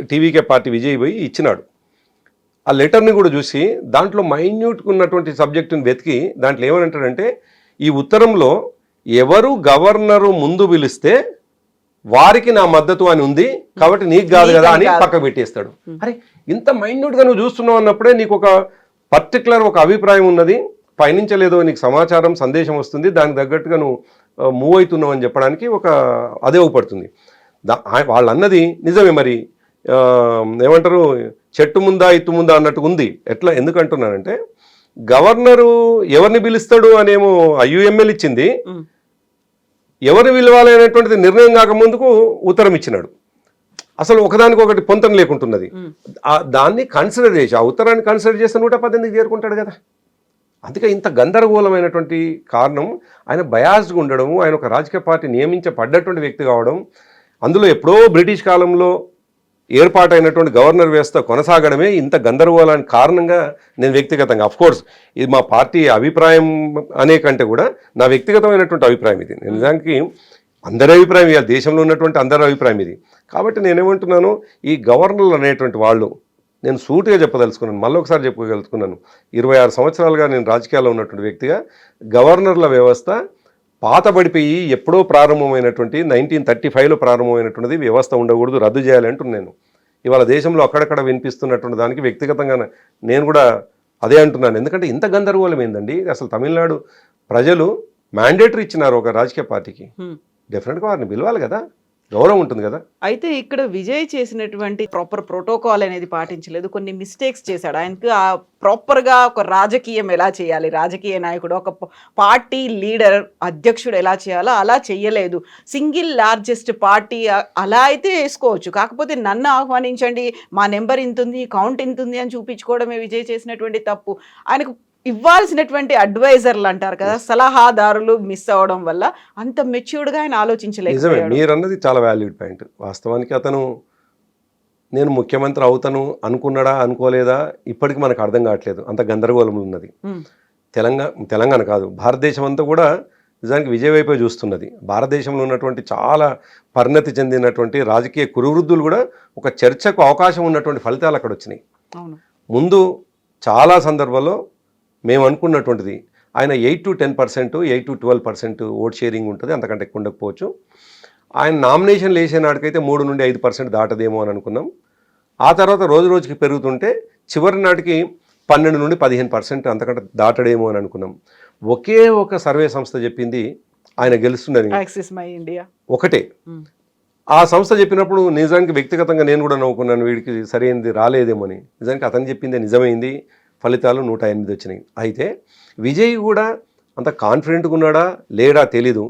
టీవీకే పార్టీ విజయ్ పోయి ఇచ్చినాడు. ఆ లెటర్ని కూడా చూసి దాంట్లో మైన్యూట్గా ఉన్నటువంటి సబ్జెక్టుని వెతికి దాంట్లో ఏమనంటాడంటే, ఈ ఉత్తరంలో ఎవరు గవర్నరు ముందు పిలిస్తే వారికి నా మద్దతు అని ఉంది కాబట్టి నీకు కాదు కదా అని పక్కకు పెట్టేస్తాడు. అరే ఇంత మైన్యూట్గా నువ్వు చూస్తున్నావు అన్నప్పుడే నీకు ఒక పర్టికులర్ ఒక అభిప్రాయం ఉన్నది, పయనించలేదో నీకు సమాచారం సందేశం వస్తుంది, దానికి తగ్గట్టుగా నువ్వు మూవ్ అవుతున్నావు అని చెప్పడానికి ఒక అదే ఉపడుతుంది. వాళ్ళు అన్నది నిజమే. మరి ఏమంటారు, చెట్టు ముందా ఇత్తు ముందా అన్నట్టు ఉంది. ఎట్లా ఎందుకంటున్నానంటే, గవర్నరు ఎవరిని పిలుస్తాడు అనేమో IUML ఇచ్చింది, ఎవరిని పిలవాలి అనేటువంటిది నిర్ణయం కాకముందుకు ఉత్తరం ఇచ్చినాడు. అసలు ఒకదానికొకటి పొంతం లేకుంటున్నది. దాన్ని కన్సిడర్ చేసి, ఆ ఉత్తరాన్ని కన్సిడర్ చేస్తే 118కి చేరుకుంటాడు కదా. అందుకే ఇంత గందరగోళమైనటువంటి కారణం ఆయన బయాస్డ్గా ఉండడము, ఆయన ఒక రాజకీయ పార్టీ నియమించబడ్డటువంటి వ్యక్తి కావడం. అందులో ఎప్పుడో బ్రిటిష్ కాలంలో ఏర్పాటైనటువంటి గవర్నర్ వ్యవస్థ కొనసాగడమే ఇంత గందరగోళానికి కారణంగా నేను వ్యక్తిగతంగా కోర్స్ ఇది మా పార్టీ అభిప్రాయం అనే కంటే కూడా నా వ్యక్తిగతమైనటువంటి అభిప్రాయం ఇది. నేను నిజానికి అందరి అభిప్రాయం ఇవాళ దేశంలో ఉన్నటువంటి అందరి అభిప్రాయం ఇది. కాబట్టి నేనేమంటున్నాను, ఈ గవర్నర్లు అనేటువంటి వాళ్ళు నేను సూటిగా చెప్పదలుచుకున్నాను, మళ్ళీ ఒకసారి చెప్పగలుగుతున్నాను. 26 సంవత్సరాలుగా నేను రాజకీయాల్లో ఉన్నటువంటి వ్యక్తిగా గవర్నర్ల వ్యవస్థ పాతబడిపోయి ఎప్పుడో ప్రారంభమైనటువంటి 1935లో ప్రారంభమైనటువంటిది వ్యవస్థ ఉండకూడదు, రద్దు చేయాలి అంటున్నాను. ఇవాళ దేశంలో అక్కడక్కడ వినిపిస్తున్నటువంటి దానికి వ్యక్తిగతంగా నేను కూడా అదే అంటున్నాను. ఎందుకంటే ఇంత గందరగోళం ఏందండి అసలు. తమిళనాడు ప్రజలు మ్యాండేటరీ ఇచ్చినారు ఒక రాజకీయ పార్టీకి, డెఫినెట్గా వారిని పిలవాలి కదా, గౌరవం ఉంటుంది కదా. అయితే ఇక్కడ విజయ్ చేసినటువంటి ప్రాపర్ ప్రోటోకాల్ అనేది పాటించలేదు, కొన్ని మిస్టేక్స్ చేశాడు. ఆయనకు ఆ ప్రాపర్గా ఒక రాజకీయం ఎలా చేయాలి, రాజకీయ నాయకుడు ఒక పార్టీ లీడర్ అధ్యక్షుడు ఎలా చేయాలో అలా చెయ్యలేదు. సింగిల్ లార్జెస్ట్ పార్టీ అలా అయితే వేసుకోవచ్చు, కాకపోతే నన్ను ఆహ్వానించండి, మా నెంబర్ ఇంతుంది, కౌంట్ ఇంతుంది అని చూపించుకోవడమే విజయ్ చేసినటువంటి తప్పు. ఆయనకు ఇవ్వాల్సినటువంటి అడ్వైజర్లు అంటారు కదా, సలహాదారులు మిస్ అవ్వడం వల్ల అంత మెచ్యూర్డ్గా ఆయన ఆలోచించలేదు. నిజమే, మీరు అన్నది చాలా వాల్యూడ్ పాయింట్. వాస్తవానికి అతను నేను ముఖ్యమంత్రి అవుతాను అనుకున్నాడా అనుకోలేదా ఇప్పటికి మనకు అర్థం కావట్లేదు, అంత గందరగోళం ఉన్నది. తెలంగాణ కాదు, భారతదేశం అంతా కూడా నిజానికి విజయ్ వైపే చూస్తున్నది. భారతదేశంలో ఉన్నటువంటి చాలా పరిణతి చెందినటువంటి రాజకీయ కురువృద్ధులు కూడా ఒక చర్చకు అవకాశం ఉన్నటువంటి ఫలితాలు అక్కడ వచ్చినాయి. ముందు చాలా సందర్భాల్లో మేము అనుకున్నటువంటిది ఆయన 8 to 10%, 8 to 12% ఓట్ షేరింగ్ ఉంటుంది, అంతకంటే ఎక్కువ ఉండకపోవచ్చు. ఆయన నామినేషన్లు వేసే నాటికైతే 3 నుండి 5% దాటదేమో అని అనుకున్నాం. ఆ తర్వాత రోజు రోజుకి పెరుగుతుంటే చివరి నాటికి 12 నుండి 15% అంతకంటే దాటడేమో అని అనుకున్నాం. ఒకే ఒక సర్వే సంస్థ చెప్పింది ఆయన గెలుస్తుందని, యాక్సిస్ మై ఇండియా ఒకటే. ఆ సంస్థ చెప్పినప్పుడు నిజానికి వ్యక్తిగతంగా నేను కూడా నవ్వుకున్నాను, వీడికి సరైనది రాలేదేమో అని. నిజానికి అతను చెప్పిందే నిజమైంది, ఫలితాలు 108 వచ్చినాయి. అయితే విజయ్ కూడా అంత కాన్ఫిడెంట్గా ఉన్నాడా లేడా తెలీదు.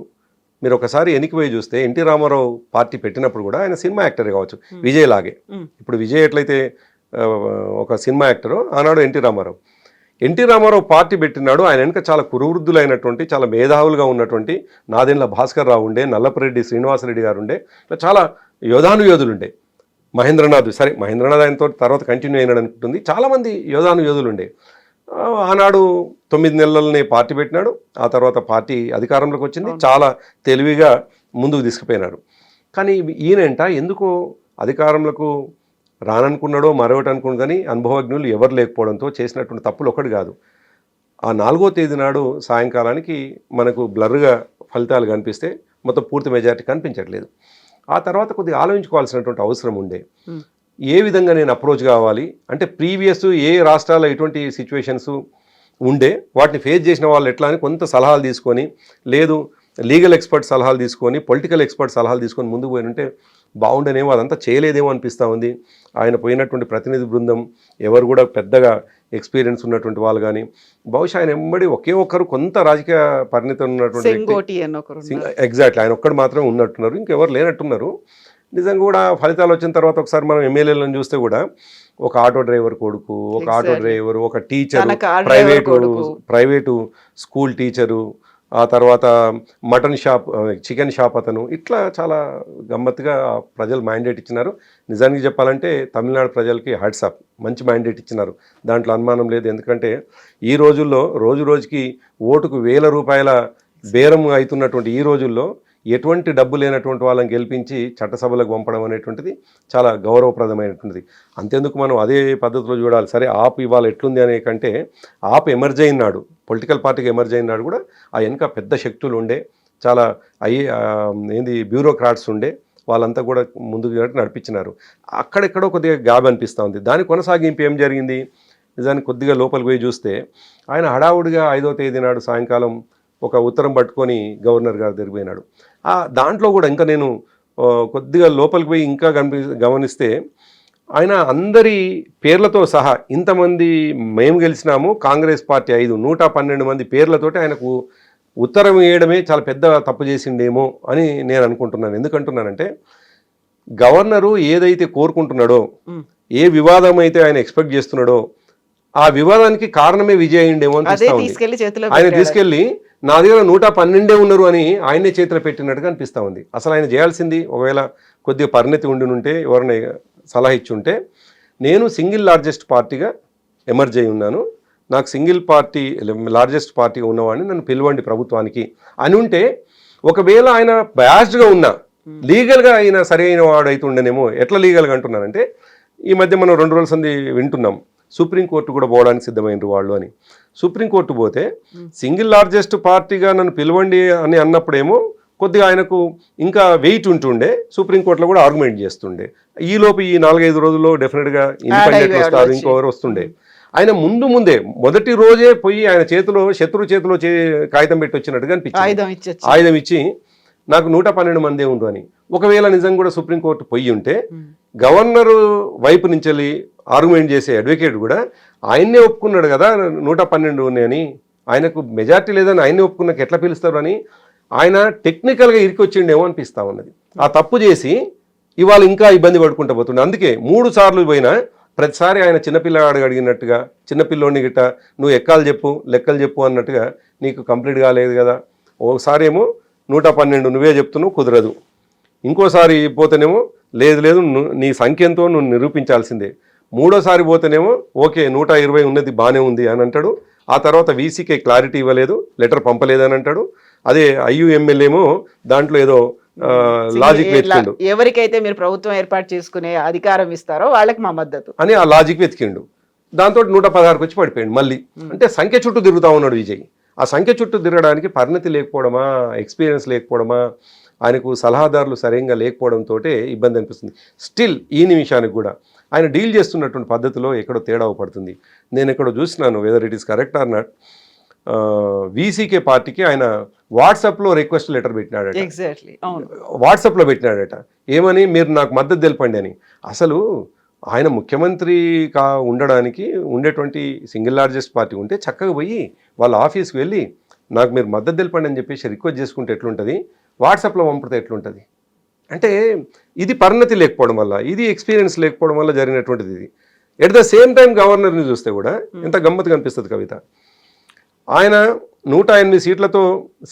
మీరు ఒకసారి వెనక్కి చూస్తే ఎన్టీ రామారావు పార్టీ పెట్టినప్పుడు కూడా ఆయన సినిమా యాక్టర్ కావచ్చు, విజయ్ లాగే. ఇప్పుడు విజయ్ ఎట్లయితే ఒక సినిమా యాక్టరో ఆనాడు ఎన్టీ రామారావు పార్టీ పెట్టినాడు. ఆయన వెనుక చాలా కురువృద్ధులైనటువంటి చాలా మేధావులుగా ఉన్నటువంటి నాదెండ్ల భాస్కర్ రావు ఉండే, నల్లపరెడ్డి శ్రీనివాసరెడ్డి గారు ఉండే, చాలా యోధులు ఉండే. మహేంద్రనాథ్ ఆయనతో తర్వాత కంటిన్యూ అయినాడు అనుకుంటుంది. చాలామంది యోధులు ఉండే. ఆనాడు 9 నెలలనే పార్టీ పెట్టినాడు. ఆ తర్వాత పార్టీ అధికారంలోకి వచ్చింది, చాలా తెలివిగా ముందుకు తీసుకుపోయినాడు. కానీ ఈయనంట ఎందుకో అధికారంలోకి రాననుకున్నాడో మరొకటి అనుకున్నాడు, కానీ అనుభవజ్ఞులు ఎవరు లేకపోవడంతో చేసినటువంటి తప్పులు ఒకటి కాదు. ఆ 4వ తేదీ నాడు సాయంకాలానికి మనకు బ్లర్గా ఫలితాలు కనిపిస్తే మొత్తం పూర్తి మెజారిటీ కనిపించట్లేదు. ఆ తర్వాత కొద్దిగా ఆలోచించుకోవాల్సినటువంటి అవసరం ఉండే. ఏ విధంగా నేను అప్రోచ్ కావాలి అంటే, ప్రీవియస్ ఏ రాష్ట్రాల్లో ఎటువంటి సిచ్యువేషన్స్ ఉండే వాటిని ఫేస్ చేసిన వాళ్ళు ఎట్లా అని కొంత సలహాలు తీసుకొని, లేదు లీగల్ ఎక్స్పర్ట్ సలహాలు తీసుకొని, పొలిటికల్ ఎక్స్పర్ట్ సలహాలు తీసుకొని ముందుకు పోయినంటే బాగుండేనేమో. అదంతా చేయలేదేమో అనిపిస్తూ ఉంది. ఆయన పోయినటువంటి ప్రతినిధి బృందం ఎవరు కూడా పెద్దగా ఎక్స్పీరియన్స్ ఉన్నటువంటి వాళ్ళు కానీ, బహుశా ఆయన వెంబడి ఒకే ఒక్కరు కొంత రాజకీయ పరిణితి ఉన్నటువంటి ఎగ్జాక్ట్లీ ఆయన ఒక్కడు మాత్రం ఉన్నట్టున్నారు, ఇంకెవరు లేనట్టున్నారు. నిజంగా కూడా ఫలితాలు వచ్చిన తర్వాత ఒకసారి మనం ఎమ్మెల్యేలను చూస్తే కూడా ఒక ఆటో డ్రైవర్ కొడుకు, ఒక ఆటో డ్రైవర్, ఒక టీచర్, ప్రైవేటు స్కూల్ టీచరు, ఆ తర్వాత చికెన్ షాప్ అతను, ఇట్లా చాలా గమ్మత్తుగా ప్రజలు మ్యాండేట్ ఇచ్చినారు. నిజానికి చెప్పాలంటే తమిళనాడు ప్రజలకి హ్యాట్స్ ఆఫ్, మంచి మ్యాండేట్ ఇచ్చినారు, దాంట్లో అనుమానం లేదు. ఎందుకంటే ఈ రోజుల్లో రోజుకి ఓటుకు 1000 రూపాయల బేరం అవుతున్నటువంటి ఈ రోజుల్లో ఎటువంటి డబ్బు లేనటువంటి వాళ్ళని గెలిపించి చట్టసభలకు పంపడం అనేటువంటిది చాలా గౌరవప్రదమైనటువంటిది. అంతేందుకు మనం అదే పద్ధతిలో చూడాలి. సరే ఆప్ ఇవాళ ఎట్లుంది అనే కంటే, ఆప్ ఎమర్జ్ అయినాడు, పొలిటికల్ పార్టీకి ఎమర్జ్ అయినాడు కూడా ఆ వెనుక పెద్ద శక్తులు ఉండే, చాలా బ్యూరోక్రాట్స్ ఉండే, వాళ్ళంతా కూడా ముందుకు నడిపించినారు. అక్కడెక్కడో కొద్దిగా గ్యాప్ అనిపిస్తూ ఉంది. దాని కొనసాగింపు ఏం జరిగింది, నిజానికి కొద్దిగా లోపలికి పోయి చూస్తే ఆయన హడావుడిగా 5వ తేదీ నాడు సాయంకాలం ఒక ఉత్తరం పట్టుకొని గవర్నర్ గారు తిరిగిపోయినాడు. దాంట్లో కూడా ఇంకా నేను కొద్దిగా లోపలికి పోయి ఇంకా గమనిస్తే ఆయన అందరి పేర్లతో సహా ఇంతమంది మేము గెలిచినాము, కాంగ్రెస్ పార్టీ 112 మంది పేర్లతోటి ఆయనకు ఉత్తరం వేయడమే చాలా పెద్ద తప్పు చేసిండేమో అని నేను అనుకుంటున్నాను. ఎందుకంటున్నానంటే, గవర్నరు ఏదైతే కోరుకుంటున్నాడో, ఏ వివాదం అయితే ఆయన ఎక్స్పెక్ట్ చేస్తున్నాడో ఆ వివాదానికి కారణమే విజయ్ అయిండేమో అని ఆయన తీసుకెళ్ళి నా దగ్గర 112 ఉన్నారు అని ఆయనే చేతిలో పెట్టినట్టుగా అనిపిస్తూ ఉంది. అసలు ఆయన చేయాల్సింది, ఒకవేళ కొద్దిగా పరిణతి ఉండి ఉంటే ఎవరైనా సలహా ఇచ్చి ఉంటే నేను సింగిల్ లార్జెస్ట్ పార్టీగా ఎమర్జ్ అయి ఉన్నాను, నాకు సింగిల్ పార్టీ లార్జెస్ట్ పార్టీగా ఉన్నవాడిని, నన్ను పిలవండి ప్రభుత్వానికి అని ఉంటే, ఒకవేళ ఆయన బయాస్డ్గా ఉన్నా లీగల్గా ఆయన సరైన వాడు అయితే ఉండనేమో. ఎట్లా లీగల్గా అంటున్నానంటే, ఈ మధ్య మనం 2 రోజుల సంది వింటున్నాం సుప్రీంకోర్టు కూడా పోవడానికి సిద్ధమైనరు వాళ్ళు అని. సుప్రీంకోర్టు పోతే సింగిల్ లార్జెస్ట్ పార్టీగా నన్ను పిలవండి అని అన్నప్పుడేమో కొద్దిగా ఆయనకు ఇంకా వెయిట్ ఉంటుండే, సుప్రీంకోర్టులో కూడా ఆర్గ్యుమెంట్ చేస్తుండే. ఈలోపు ఈ 4-5 రోజుల్లో డెఫినెట్గా ఇండిపెండెంట్ వస్తారు, ఇంకొకరు వస్తుండే. ఆయన ముందే మొదటి రోజే పోయి ఆయన చేతిలో శత్రు చేతిలో కాగితం పెట్టి వచ్చినట్టుగా అనిపించింది. ఆయుధం ఇచ్చి నాకు 112 మందే ఉండు అని. ఒకవేళ నిజంగా కూడా సుప్రీంకోర్టు పోయి ఉంటే గవర్నర్ వైపు నుంచి వెళ్ళి ఆర్గ్యుమెంట్ చేసే అడ్వకేట్ కూడా ఆయన్నే ఒప్పుకున్నాడు కదా 112 ఉన్నాయని, ఆయనకు మెజార్టీ లేదని ఆయన్నే ఒప్పుకున్నాక ఎట్లా పిలుస్తారు అని ఆయన టెక్నికల్గా ఇరికి వచ్చిండేమో అనిపిస్తూ ఉన్నది. ఆ తప్పు చేసి ఇవాళ ఇంకా ఇబ్బంది పడుకుంటూ పోతుండే. అందుకే 3 సార్లు పోయినా ప్రతిసారి ఆయన చిన్నపిల్లగాడు అడిగినట్టుగా, చిన్నపిల్లోని గిట్ట నువ్వు లెక్కలు చెప్పు అన్నట్టుగా, నీకు కంప్లీట్ కాలేదు కదా, ఒకసారి ఏమో 112 నువ్వే చెప్తున్నావు కుదరదు, ఇంకోసారి పోతేనేమో లేదు నీ సంఖ్య ఎంతో నువ్వు నిరూపించాల్సిందే, మూడోసారి పోతేనేమో ఓకే 120 ఉన్నది బాగానే ఉంది అని అంటాడు. ఆ తర్వాత వీసీకే క్లారిటీ ఇవ్వలేదు, లెటర్ పంపలేదని అంటాడు. అదే IUML ఏమో దాంట్లో ఏదో లాజిక్ వెతికిండు, ఎవరికైతే మీరు ప్రభుత్వం ఏర్పాటు చేసుకునే అధికారం ఇస్తారో వాళ్ళకి మా మద్దతు అని ఆ లాజిక్ వెతికిండు. దాంతో 116కి వచ్చి పడిపోయాడు మళ్ళీ. అంటే సంఖ్య చుట్టూ తిరుగుతూ ఉన్నాడు విజయ్. ఆ సంఖ్య చుట్టూ తిరగడానికి పరిణతి లేకపోవడమా, ఎక్స్పీరియన్స్ లేకపోవడమా, ఆయనకు సలహాదారులు సరిగ్గా లేకపోవడంతో ఇబ్బంది అనిపిస్తుంది. స్టిల్ ఈ నిమిషానికి కూడా ఆయన డీల్ చేస్తున్నటువంటి పద్ధతిలో ఎక్కడో తేడా పడుతుంది. నేను ఎక్కడో చూసినాను, whether it is correct or not, VCK పార్టీకి ఆయన వాట్సాప్లో రిక్వెస్ట్ లెటర్ పెట్టినాడట. వాట్సాప్లో పెట్టినాడట ఏమని, మీరు నాకు మద్దతు తెలపండి అని. అసలు ఆయన ముఖ్యమంత్రి ఉండడానికి ఉండేటువంటి సింగిల్ లార్జెస్ట్ పార్టీ ఉంటే చక్కగా పోయి వాళ్ళ ఆఫీస్కి వెళ్ళి నాకు మీరు మద్దతు తెలపండి అని చెప్పేసి రిక్వెస్ట్ చేసుకుంటే ఎట్లుంటుంది, వాట్సాప్లో పంపితే ఎట్లుంటుంది. అంటే ఇది పరిణతి లేకపోవడం వల్ల, ఇది ఎక్స్పీరియన్స్ లేకపోవడం వల్ల జరిగినటువంటిది ఇది. ఎట్ ద సేమ్ టైం గవర్నర్ని చూస్తే కూడా ఎంత గమ్మత్తుగా అనిపిస్తుంది కవిత. ఆయన 108 సీట్లతో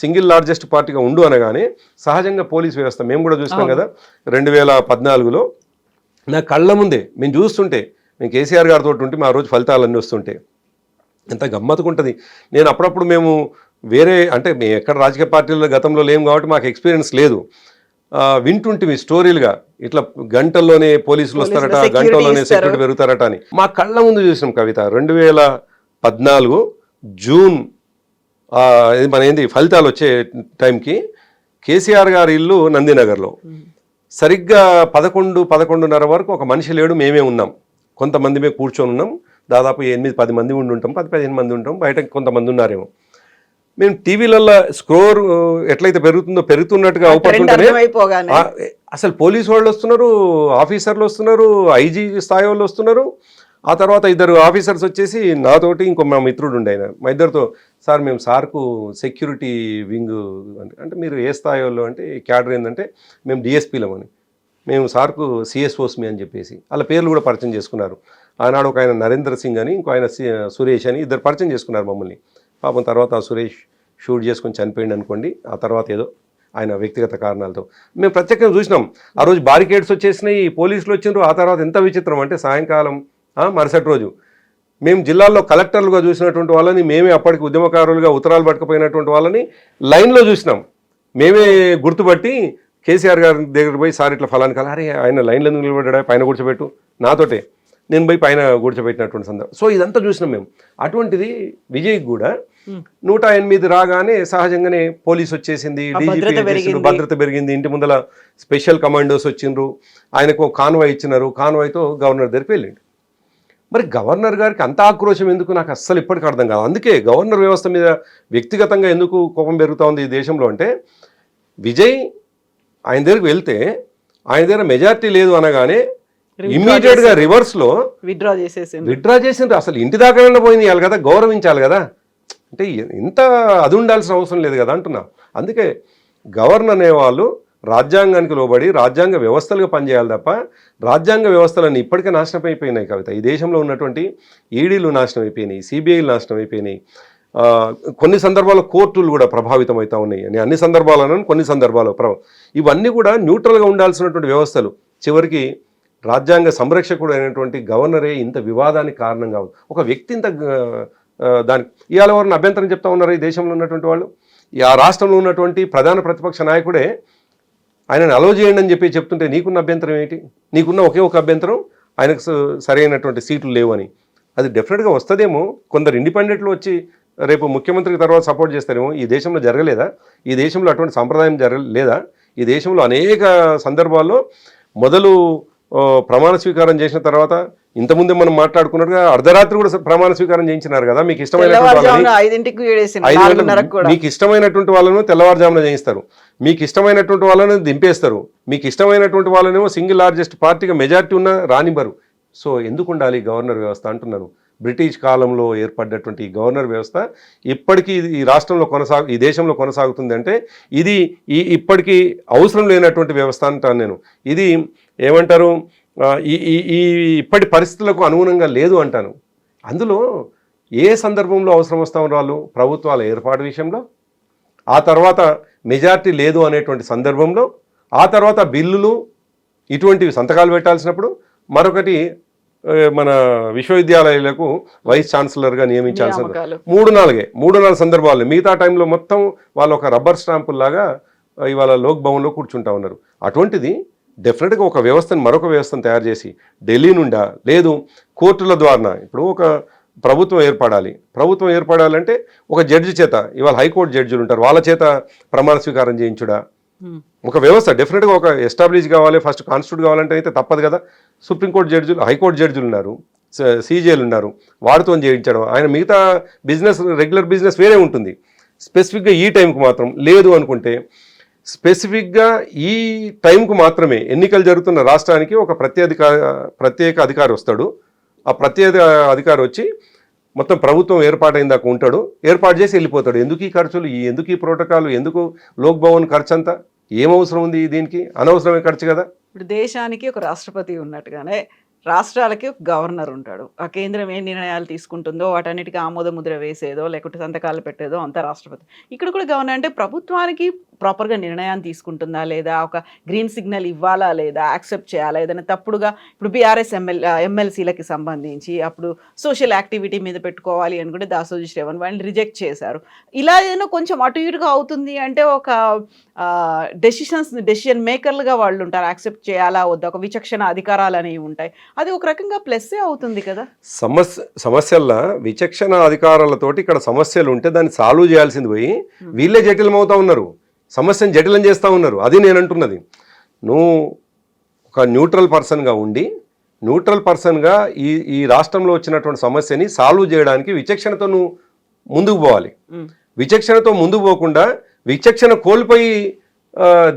సింగిల్ లార్జెస్ట్ పార్టీగా ఉండు అనగానే సహజంగా పోలీస్ వ్యవస్థ మేము కూడా చూసినాం కదా 2014లో, నా కళ్ళ ముందే మేము చూస్తుంటే, మేము కేసీఆర్ గారితో ఉంటే మా రోజు ఫలితాలన్నీ వస్తుంటే ఎంత గమ్మత్తుకుంటుంది. నేను అప్పుడప్పుడు మేము వేరే అంటే మేము ఎక్కడ రాజకీయ పార్టీల గతంలో లేము కాబట్టి మాకు ఎక్స్పీరియన్స్ లేదు, వింటుంటే స్టోరీలుగా ఇట్లా గంటల్లోనే పోలీసులు వస్తారట, గంటల్లోనే సెక్యూరిటీ పెరుగుతారట అని మా కళ్ళ ముందు చూసినాం కవిత. 2014 జూన్ మన ఫలితాలు వచ్చే టైంకి కేసీఆర్ గారి ఇల్లు నందినగర్లో సరిగ్గా 11-11:30 వరకు ఒక మనిషి లేడు, మేమే ఉన్నాం, కొంతమంది మేము కూర్చొని ఉన్నాం, దాదాపు 8-10 మంది ఉండి ఉంటాం, 10-15 మంది ఉంటాం, బయట కొంతమంది ఉన్నారేమో. మేము టీవీలలో స్కోర్ ఎట్లయితే పెరుగుతున్నట్టుగా అవుపడుతుంటే అసలు పోలీసు వాళ్ళు వస్తున్నారు, ఆఫీసర్లు వస్తున్నారు, IG స్థాయి వాళ్ళు వస్తున్నారు. ఆ తర్వాత 2 ఆఫీసర్స్ వచ్చేసి నాతోటి ఇంకో మా మిత్రుడు ఉండే, ఆయన మా ఇద్దరితో, సార్ మేము సార్కు సెక్యూరిటీ వింగ్ అంటే మీరు ఏ స్థాయి వాళ్ళు అంటే క్యాడర్ ఏంటంటే మేము DSPలమని, మేము సార్కు CSOస్మి అని చెప్పేసి వాళ్ళ పేర్లు కూడా పరిచయం చేసుకున్నారు. ఆనాడు ఒక ఆయన నరేంద్ర సింగ్ అని, ఇంకో ఆయన సురేష్ అని, ఇద్దరు పరిచయం చేసుకున్నారు మమ్మల్ని. పాపం తర్వాత ఆ సురేష్ షూట్ చేసుకొని చనిపోయింది అనుకోండి. ఆ తర్వాత ఏదో ఆయన వ్యక్తిగత కారణాలతో మేము ప్రత్యేకంగా చూసినాం. ఆ రోజు బారికేడ్స్ వచ్చేసినాయి, పోలీసులు వచ్చినారు. ఆ తర్వాత ఎంత విచిత్రం అంటే సాయంకాలం మరుసటి రోజు మేము జిల్లాల్లో కలెక్టర్లుగా చూసినటువంటి వాళ్ళని, మేమే అప్పటికి ఉద్యమకారులుగా ఉత్తరాలు పట్టుకుపోయినటువంటి వాళ్ళని లైన్లో చూసినాం. మేమే గుర్తుపట్టి కేసీఆర్ గారి దగ్గర పోయి, సార్ ఇట్లా ఫలాని కాదు, అరే ఆయన లైన్లో ఎందుకు నిలబడ్డా, పైన కూర్చోబెట్టు, నాతోటే నేను పోయి పైన కూర్చోబెట్టినటువంటి సందర్భం. సో ఇదంతా చూసినాం మేము. అటువంటిది విజయ్ కూడా 108 రాగానే సహజంగానే పోలీసు వచ్చేసింది, డీజీపీ వచ్చేసిండ్రు, భద్రత పెరిగింది, ఇంటి ముందల స్పెషల్ కమాండోస్ వచ్చిండ్రు, ఆయనకు కాన్వాయ్ ఇచ్చినారు, కాన్వాయ్తో గవర్నర్ దగ్గరికి వెళ్ళిండు. మరి గవర్నర్ గారికి అంత ఆక్రోశం ఎందుకు నాకు అస్సలు ఇప్పటికీ అర్థం కాదు. అందుకే గవర్నర్ వ్యవస్థ మీద వ్యక్తిగతంగా ఎందుకు కోపం పెరుగుతూ ఉంది ఈ దేశంలో అంటే, విజయ్ ఆయన దగ్గరికి వెళ్తే ఆయన దగ్గర మెజారిటీ లేదు అనగానే ఇమ్మీడియట్గా రివర్స్లో విత్డ్రా చేసిండ్రు. అసలు ఇంటి దాకా పోయింది ఇవ్వాలి కదా, గౌరవించాలి కదా, అంటే ఇంత అది ఉండాల్సిన అవసరం లేదు కదా అంటున్నా. అందుకే గవర్నర్ అనేవాళ్ళు రాజ్యాంగానికి లోబడి రాజ్యాంగ వ్యవస్థలుగా పనిచేయాలి తప్ప, రాజ్యాంగ వ్యవస్థలన్నీ ఇప్పటికే నాశనం అయిపోయినాయి కవిత. ఈ దేశంలో ఉన్నటువంటి ఈడీలు నాశనం అయిపోయినాయి, CBIలు నాశనం అయిపోయినాయి, కొన్ని సందర్భాల్లో కోర్టులు కూడా ప్రభావితం అవుతా ఉన్నాయి అని అన్ని సందర్భాలను కొన్ని సందర్భాల్లో ఇవన్నీ కూడా న్యూట్రల్గా ఉండాల్సినటువంటి వ్యవస్థలు చివరికి రాజ్యాంగ సంరక్షకుడు అయినటువంటి గవర్నరే ఇంత వివాదానికి కారణం కావచ్చు. ఒక వ్యక్తి ఇంత దానికి ఇవాళ ఎవరిని అభ్యంతరం చెప్తా ఉన్నారు ఈ దేశంలో ఉన్నటువంటి వాళ్ళు. ఆ రాష్ట్రంలో ఉన్నటువంటి ప్రధాన ప్రతిపక్ష నాయకుడే ఆయనను అలో చేయండి అని చెప్పి చెప్తుంటే నీకున్న అభ్యంతరం ఏంటి? నీకున్న ఒకే ఒక అభ్యంతరం ఆయనకు సరైనటువంటి సీట్లు లేవు అని. అది డెఫినెట్గా వస్తుందేమో. కొందరు ఇండిపెండెంట్లు వచ్చి రేపు ముఖ్యమంత్రికి తర్వాత సపోర్ట్ చేస్తారేమో. ఈ దేశంలో జరగలేదా? ఈ దేశంలో అటువంటి సంప్రదాయం జరగలేదా? ఈ దేశంలో అనేక సందర్భాల్లో మొదలు ప్రమాణ స్వీకారం చేసిన తర్వాత ఇంతకుముందే మనం మాట్లాడుకున్నట్టుగా అర్ధరాత్రి కూడా ప్రమాణ స్వీకారం చేయించినారు కదా. మీకు మీకు ఇష్టమైనటువంటి వాళ్ళను తెల్లవారుజామున చేయిస్తారు, మీకు ఇష్టమైనటువంటి వాళ్ళను దింపేస్తారు, మీకు ఇష్టమైనటువంటి వాళ్ళనేమో సింగిల్ లార్జెస్ట్ పార్టీగా మెజారిటీ ఉన్న రానివ్వరు. సో ఎందుకు ఉండాలి గవర్నర్ వ్యవస్థ అంటున్నాను. బ్రిటిష్ కాలంలో ఏర్పడ్డటువంటి ఈ గవర్నర్ వ్యవస్థ ఇప్పటికీ ఈ రాష్ట్రంలో ఈ దేశంలో కొనసాగుతుంది అంటే ఇది ఇప్పటికీ అవసరం లేనటువంటి వ్యవస్థ అంటాను నేను. ఇది ఏమంటారు, ఈ ఇప్పటి పరిస్థితులకు అనుగుణంగా లేదు అంటాను. అందులో ఏ సందర్భంలో అవసరం వస్తాం వాళ్ళు ప్రభుత్వాల ఏర్పాటు విషయంలో, ఆ తర్వాత మెజారిటీ లేదు అనేటువంటి సందర్భంలో, ఆ తర్వాత బిల్లులు ఇటువంటివి సంతకాలు పెట్టాల్సినప్పుడు, మరొకటి మన విశ్వవిద్యాలయాలకు వైస్ ఛాన్సలర్గా నియమించాల్సిన 3-4 సందర్భాలు. మిగతా టైంలో మొత్తం వాళ్ళు ఒక రబ్బర్ స్టాంపుల్లాగా ఇవాళ లోక్ భవన్లో కూర్చుంటా ఉన్నారు. అటువంటిది డెఫినెట్గా ఒక వ్యవస్థను మరొక వ్యవస్థను తయారు చేసి ఢిల్లీ నుండా లేదు కోర్టుల ద్వారా ఇప్పుడు ఒక ప్రభుత్వం ఏర్పడాలి. ప్రభుత్వం ఏర్పడాలంటే ఒక జడ్జి చేత, ఇవాళ హైకోర్టు జడ్జిలు ఉంటారు, వాళ్ళ చేత ప్రమాణ స్వీకారం చేయించుడా. ఒక వ్యవస్థ డెఫినెట్గా ఒక ఎస్టాబ్లిష్ కావాలి, ఫస్ట్ కాన్స్టిట్యూట్ కావాలంటే అయితే తప్పదు కదా. సుప్రీంకోర్టు జడ్జిలు, హైకోర్టు జడ్జిలు ఉన్నారు, సీజేలు ఉన్నారు, వారితో చేయించడం. ఆయన మిగతా బిజినెస్ రెగ్యులర్ బిజినెస్ వేరే ఉంటుంది. స్పెసిఫిక్గా ఈ టైంకు మాత్రం లేదు అనుకుంటే, స్పెసిఫిక్గా ఈ టైంకు మాత్రమే ఎన్నికలు జరుగుతున్న రాష్ట్రానికి ఒక ప్రత్యేక అధికారి వస్తాడు. ఆ ప్రత్యేక అధికారి వచ్చి మొత్తం ప్రభుత్వం ఏర్పాటైన దాకా ఉంటాడు, ఏర్పాటు చేసి వెళ్ళిపోతాడు. ఎందుకు ఈ ఖర్చులు, ఎందుకు ఈ ప్రోటోకాల్, ఎందుకు లోక్ భవన్ ఖర్చు అంతా ఏమవసరం ఉంది దీనికి? అనవసరమే ఖర్చు కదా. ఇప్పుడు దేశానికి ఒక రాష్ట్రపతి ఉన్నట్టుగానే రాష్ట్రాలకి ఒక గవర్నర్ ఉంటాడు. ఆ కేంద్రం ఏ నిర్ణయాలు తీసుకుంటుందో వాటన్నిటికీ ఆమోద ముద్ర వేసేదో లేకుంటే సంతకాలు పెట్టేదో అంతా రాష్ట్రపతి. ఇక్కడ కూడా గవర్నర్ అంటే ప్రభుత్వానికి ప్రాపర్గా నిర్ణయాన్ని తీసుకుంటుందా లేదా, ఒక గ్రీన్ సిగ్నల్ ఇవ్వాలా లేదా, యాక్సెప్ట్ చేయాలా, ఏదైనా తప్పుడుగా ఇప్పుడు బీఆర్ఎస్ ఎమ్మెల్సీలకి సంబంధించి అప్పుడు సోషల్ యాక్టివిటీ మీద పెట్టుకోవాలి అనుకుంటే దాసోజీ శ్రవణ్ వాళ్ళని రిజెక్ట్ చేశారు. ఇలా ఏదైనా కొంచెం అటు ఇటుగా అవుతుంది అంటే ఒక డెసిషన్ మేకర్లుగా వాళ్ళు ఉంటారు, యాక్సెప్ట్ చేయాలా వద్దా, ఒక విచక్షణ అధికారాలు అనేవి ఉంటాయి. అది ఒక రకంగా ప్లస్సే అవుతుంది కదా. సమస్యల విచక్షణ అధికారాలతోటి ఇక్కడ సమస్యలు ఉంటే దాన్ని సాల్వ్ చేయాల్సింది పోయి వీళ్ళే జటిలమవుతా ఉన్నారు, సమస్యను జటిలం చేస్తూ ఉన్నారు. అది నేను అంటున్నది. నువ్వు ఒక న్యూట్రల్ పర్సన్గా ఉండి న్యూట్రల్ పర్సన్గా ఈ రాష్ట్రంలో వచ్చినటువంటి సమస్యని సాల్వ్ చేయడానికి విచక్షణతో నువ్వు ముందుకు పోవాలి. విచక్షణతో ముందుకు పోకుండా విచక్షణ కోల్పోయి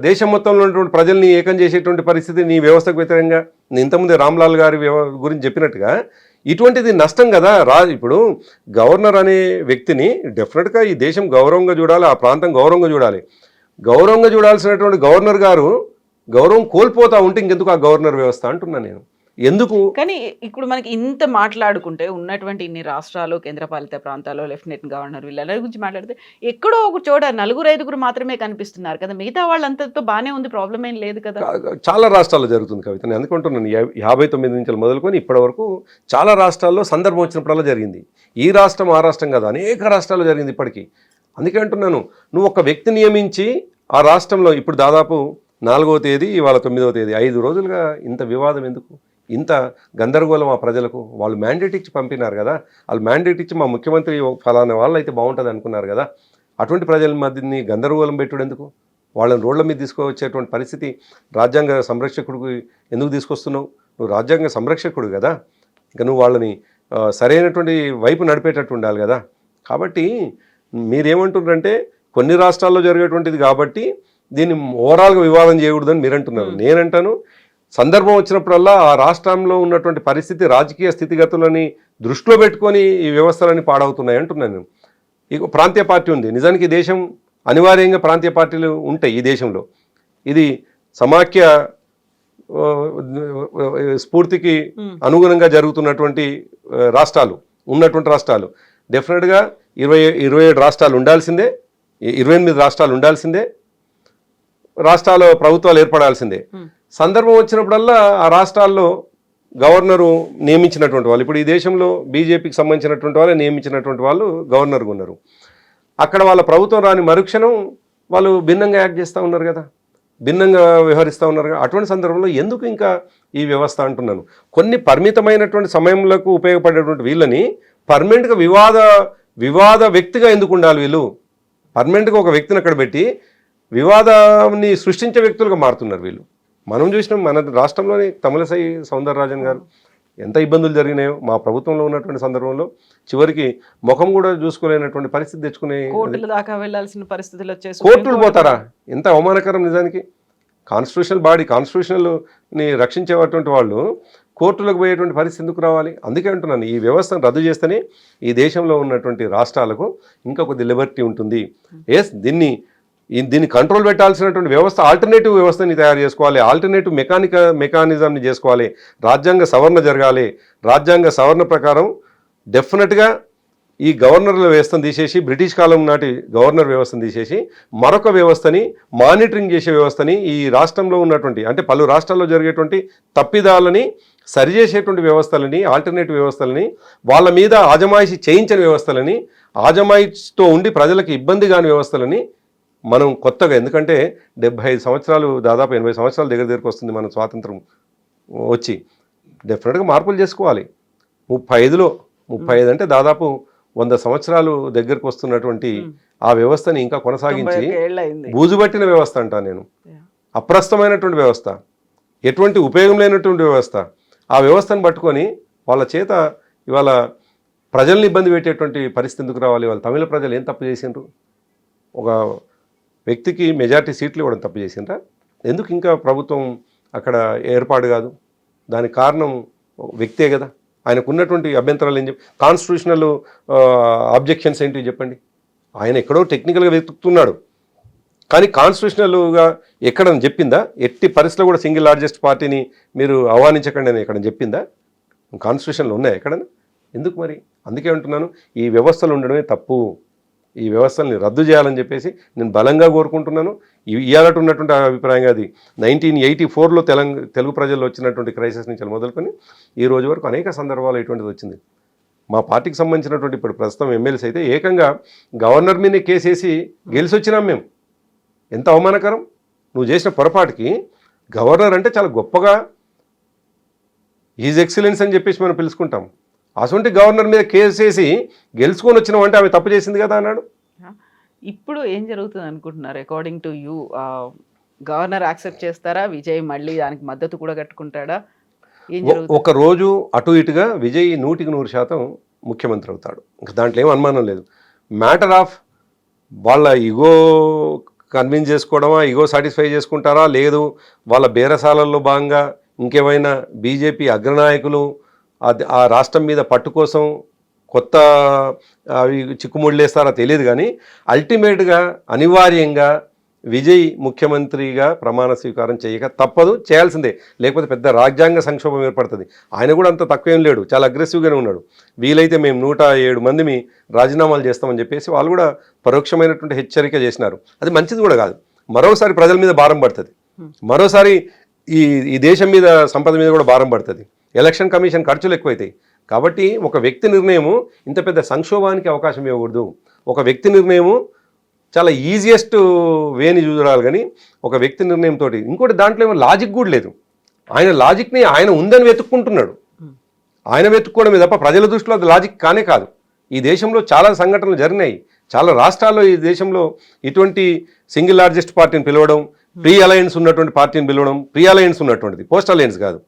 దేశం మొత్తంలో ఉన్నటువంటి ప్రజల్ని ఏకం చేసేటువంటి పరిస్థితి నీ వ్యవస్థకు వ్యతిరేకంగా ఇంతకుముందే రామ్లాల్ గారి గురించి చెప్పినట్టుగా ఇటువంటిది నష్టం కదా. ఇప్పుడు గవర్నర్ అనే వ్యక్తిని డెఫినెట్గా ఈ దేశం గౌరవంగా చూడాలి, ఆ ప్రాంతం గౌరవంగా చూడాలి. గౌరవంగా చూడాల్సినటువంటి గవర్నర్ గారు గౌరవం కోల్పోతా ఉంటే ఇంకెందుకు ఆ గవర్నర్ వ్యవస్థ అంటున్నాను నేను. ఎందుకు కానీ ఇప్పుడు మనకి ఇంత మాట్లాడుకుంటే ఉన్నటువంటి ఇన్ని రాష్ట్రాలు, కేంద్రపాలిత ప్రాంతాలు, లెఫ్టినెంట్ గవర్నర్ వీళ్ళ గురించి మాట్లాడితే ఎక్కడో ఒక చోట 4-5 మాత్రమే కనిపిస్తున్నారు కదా. మిగతా వాళ్ళంతతో బాగానే ఉంది, ప్రాబ్లం ఏం లేదు కదా. చాలా రాష్ట్రాల్లో జరుగుతుంది కవిత. నేను అందుకుంటున్నాను 59 నుంచి మొదలుకొని ఇప్పటి వరకు చాలా రాష్ట్రాల్లో సందర్భం వచ్చినప్పుడల్లా జరిగింది. ఈ రాష్ట్రం ఆ రాష్ట్రం కాదు, అనేక రాష్ట్రాల్లో జరిగింది ఇప్పటికీ. అందుకే అంటున్నాను, నువ్వు ఒక వ్యక్తి నియమించి ఆ రాష్ట్రంలో ఇప్పుడు దాదాపు 4వ తేదీ ఇవాళ 9వ తేదీ 5 రోజులుగా ఇంత వివాదం ఎందుకు, ఇంత గందరగోళం ఆ ప్రజలకు? వాళ్ళు మ్యాండేట్ ఇచ్చి పంపినారు కదా, వాళ్ళు మ్యాండేట్ ఇచ్చి మా ముఖ్యమంత్రి ఫలానా వాళ్ళు అయితే బాగుంటుంది అనుకున్నారు కదా. అటువంటి ప్రజల మధ్యని గందరగోళం పెట్టుడు ఎందుకు? వాళ్ళని రోడ్ల మీద తీసుకొచ్చేటువంటి పరిస్థితి రాజ్యాంగ సంరక్షకుడికి ఎందుకు తీసుకొస్తున్నావు? నువ్వు రాజ్యాంగ సంరక్షకుడు కదా, ఇంకా నువ్వు వాళ్ళని సరైనటువంటి వైపు నడిపేటట్టు ఉండాలి కదా. కాబట్టి మీరేమంటున్నారంటే కొన్ని రాష్ట్రాల్లో జరిగేటువంటిది కాబట్టి దీన్ని ఓవరాల్గా వివాదం చేయకూడదని మీరు అంటున్నారు. నేనంటాను సందర్భం వచ్చినప్పుడల్లా ఆ రాష్ట్రంలో ఉన్నటువంటి పరిస్థితి, రాజకీయ స్థితిగతులని దృష్టిలో పెట్టుకొని ఈ వ్యవస్థలన్నీ పాడవుతున్నాయి అంటున్నాను. ఇక ప్రాంతీయ పార్టీ ఉంది, నిజానికి దేశం అనివార్యంగా ప్రాంతీయ పార్టీలు ఉంటాయి ఈ దేశంలో. ఇది సమాఖ్య స్ఫూర్తికి అనుగుణంగా జరుగుతున్నటువంటి రాష్ట్రాలు, ఉన్నటువంటి రాష్ట్రాలు. డెఫినెట్గా 27 రాష్ట్రాలు ఉండాల్సిందే, 28 రాష్ట్రాలు ఉండాల్సిందే, రాష్ట్రాల ప్రభుత్వాలు ఏర్పడాల్సిందే. సందర్భం వచ్చినప్పుడల్లా ఆ రాష్ట్రాల్లో గవర్నరు నియమించినటువంటి వాళ్ళు, ఇప్పుడు ఈ దేశంలో బీజేపీకి సంబంధించినటువంటి వాళ్ళు నియమించినటువంటి వాళ్ళు గవర్నర్గా ఉన్నారు. అక్కడ వాళ్ళ ప్రభుత్వం రాని మరుక్షణం వాళ్ళు భిన్నంగా యాక్ట్ చేస్తూ ఉన్నారు కదా, భిన్నంగా వ్యవహరిస్తూ ఉన్నారు కదా. అటువంటి సందర్భంలో ఎందుకు ఇంకా ఈ వ్యవస్థ అంటున్నాను. కొన్ని పరిమితమైనటువంటి సమయంలోకి ఉపయోగపడేటువంటి వీళ్ళని పర్మనెంట్గా వివాద వ్యక్తిగా ఎందుకు ఉండాలి? వీళ్ళు పర్మనెంట్గా ఒక వ్యక్తిని అక్కడ పెట్టి వివాదాన్ని సృష్టించే వ్యక్తులుగా మారుతున్నారు వీళ్ళు. మనం చూసినాం మన రాష్ట్రంలోని తమిళసై సౌందరరాజన్ గారు ఎంత ఇబ్బందులు జరిగినాయో మా ప్రభుత్వంలో ఉన్నటువంటి సందర్భంలో చివరికి ముఖం కూడా చూసుకోలేనటువంటి పరిస్థితి తెచ్చుకునే, కోర్టుల దాకా వెళ్ళాల్సిన పరిస్థితులు వచ్చేసి కోర్టులు పోతారా? ఎంత అవమానకరం నిజానికి. కాన్స్టిట్యూషనల్ బాడీ, కాన్స్టిట్యూషనల్ని రక్షించేటువంటి వాళ్ళు కోర్టులకు పోయేటువంటి పరిస్థితి ఎందుకు రావాలి? అందుకే అంటున్నాను, ఈ వ్యవస్థను రద్దు చేస్తేనే ఈ దేశంలో ఉన్నటువంటి రాష్ట్రాలకు ఇంకా కొద్ది లిబర్టీ ఉంటుంది. దీన్ని కంట్రోల్ పెట్టాల్సినటువంటి వ్యవస్థ ఆల్టర్నేటివ్ వ్యవస్థని తయారు చేసుకోవాలి, ఆల్టర్నేటివ్ మెకానిజంని చేసుకోవాలి, రాజ్యాంగ సవరణ జరగాలి. రాజ్యాంగ సవరణ ప్రకారం డెఫినెట్గా ఈ గవర్నర్ల వ్యవస్థను తీసేసి, బ్రిటిష్ కాలం నాటి గవర్నర్ వ్యవస్థను తీసేసి మరొక వ్యవస్థని, మానిటరింగ్ చేసే వ్యవస్థని, ఈ రాష్ట్రంలో ఉన్నటువంటి అంటే పలు రాష్ట్రాల్లో జరిగేటువంటి తప్పిదాలని సరిచేసేటువంటి వ్యవస్థలని, ఆల్టర్నేటివ్ వ్యవస్థలని, వాళ్ళ మీద ఆజమాయిషి చేయించని వ్యవస్థలని, ఆజమాయిషితో ఉండి ప్రజలకు ఇబ్బంది కాని వ్యవస్థలని మనం కొత్తగా, ఎందుకంటే 75 సంవత్సరాలు దాదాపు 80 సంవత్సరాల దగ్గరికి వస్తుంది మన స్వాతంత్రం వచ్చి, డెఫినెట్గా మార్పులు చేసుకోవాలి. 35 అంటే దాదాపు 100 సంవత్సరాలు దగ్గరకు వస్తున్నటువంటి ఆ వ్యవస్థని ఇంకా కొనసాగించి బూజుబట్టిన వ్యవస్థ అంటాను నేను, అప్రస్తుతమైనటువంటి వ్యవస్థ, ఎటువంటి ఉపయోగం లేనటువంటి వ్యవస్థ. ఆ వ్యవస్థను పట్టుకొని వాళ్ళ చేత ఇవాళ ప్రజల్ని ఇబ్బంది పెట్టేటువంటి పరిస్థితి ఎందుకు రావాలి? వాళ్ళు తమిళ ప్రజలు ఏం తప్పు చేసిండ్రు? ఒక వ్యక్తికి మెజారిటీ సీట్లు ఇవ్వడం తప్పు చేసిండ్రా? ఎందుకు ఇంకా ప్రభుత్వం అక్కడ ఏర్పాటు కాదు? దానికి కారణం వ్యక్తే కదా. ఆయనకు ఉన్నటువంటి అభ్యంతరాలు ఏం చెప్పి, కాన్స్టిట్యూషనల్ ఆబ్జెక్షన్స్ ఏంటి చెప్పండి. ఆయన ఎక్కడో టెక్నికల్గా వెతుకుతున్నాడు, కానీ కాన్స్టిట్యూషనల్గా ఎక్కడ చెప్పిందా? ఎట్టి పరిస్థితుల్లో కూడా సింగిల్ లార్జెస్ట్ పార్టీని మీరు ఆహ్వానించకండి అని ఎక్కడ చెప్పిందా? కాన్స్టిట్యూషన్లో ఉన్నాయా ఎక్కడన్నా? ఎందుకు మరి? అందుకే అంటున్నాను, ఈ వ్యవస్థలు ఉండడమే తప్పు. ఈ వ్యవస్థల్ని రద్దు చేయాలని చెప్పేసి నేను బలంగా కోరుకుంటున్నాను. ఇవాళ ఉన్నటువంటి అభిప్రాయంగా అది 1984లో తెలుగు ప్రజల్లో వచ్చినటువంటి క్రైసిస్ నుంచి మొదలుకొని ఈ రోజు వరకు అనేక సందర్భాలు ఇటువంటిది వచ్చింది. మా పార్టీకి సంబంధించినటువంటి ఇప్పుడు ప్రస్తుతం ఎమ్మెల్యేస్ అయితే ఏకంగా గవర్నర్ మీదే కేసేసి గెలిచి వచ్చినాం మేము. ఎంత అవమానకరం! నువ్వు చేసిన పొరపాటుకి గవర్నర్ అంటే చాలా గొప్పగా ఈజ్ ఎక్సలెన్స్ అని చెప్పేసి మనం పిలుచుకుంటాం. అటువంటి గవర్నర్ మీద కేసేసి గెలుచుకొని వచ్చినామంటే ఆమె తప్పు చేసింది కదా అన్నాడు. ఇప్పుడు ఏం జరుగుతుంది అనుకుంటున్నారు? According to you governor accept చేస్తారా? విజయ్ మళ్ళీ దానికి మద్దతు కూడా కట్టుకుంటాడా? ఏం జరుగుతుంది? ఒక రోజు అటు ఇటుగా విజయ్ 100% ముఖ్యమంత్రి అవుతాడు, ఇంకా దాంట్లో ఏం అనుమానం లేదు. మ్యాటర్ ఆఫ్ వాళ్ళ ఈగో కన్విన్స్ చేసుకోవడమా, ఈగో సాటిస్ఫై చేసుకుంటారా, లేదు వాళ్ళ బేరసాలల్లో భాగంగా ఇంకేమైనా బీజేపీ అగ్రనాయకులు ఆ రాష్ట్రం మీద పట్టు కోసం కొత్త అవి చిక్కుముళ్ళేస్తారా తెలియదు, కానీ అల్టిమేట్గా అనివార్యంగా విజయ్ ముఖ్యమంత్రిగా ప్రమాణ స్వీకారం చేయక తప్పదు, చేయాల్సిందే. లేకపోతే పెద్ద రాజ్యాంగ సంక్షోభం ఏర్పడుతుంది. ఆయన కూడా అంత తక్కువేం లేడు, చాలా అగ్రెసివ్గానే ఉన్నాడు. వీలైతే మేము 107 మందిని రాజీనామాలు చేస్తామని చెప్పేసి వాళ్ళు కూడా పరోక్షమైనటువంటి హెచ్చరిక చేసినారు. అది మంచిది కూడా కాదు. మరోసారి ప్రజల మీద భారం పడుతుంది, మరోసారి ఈ దేశం మీద సంపద మీద కూడా భారం పడుతుంది. ఎలక్షన్ కమిషన్ ఖర్చులు ఎక్కువైతాయి. కాబట్టి ఒక వ్యక్తి నిర్ణయము ఇంత పెద్ద సంక్షోభానికి అవకాశం ఇవ్వకూడదు. ఒక వ్యక్తి నిర్ణయము చాలా ఈజియెస్ట్ వేని చూడాలి, కానీ ఒక వ్యక్తి నిర్ణయంతో ఇంకోటి దాంట్లో ఏమో లాజిక్ కూడా లేదు. ఆయన లాజిక్ని ఆయన ఉందని వెతుక్కుంటున్నాడు. ఆయన వెతుక్కోవడమే తప్ప ప్రజల దృష్టిలో అది లాజిక్ కానే కాదు. ఈ దేశంలో చాలా సంఘటనలు జరిగినాయి. చాలా రాష్ట్రాల్లో ఈ దేశంలో ఇటువంటి సింగిల్ లార్జెస్ట్ పార్టీని పిలవడం, ప్రీ అలయన్స్ ఉన్నటువంటి పార్టీని పిలవడం, ప్రీ అలయన్స్ ఉన్నటువంటిది, పోస్ట్ అలయన్స్ కాదు.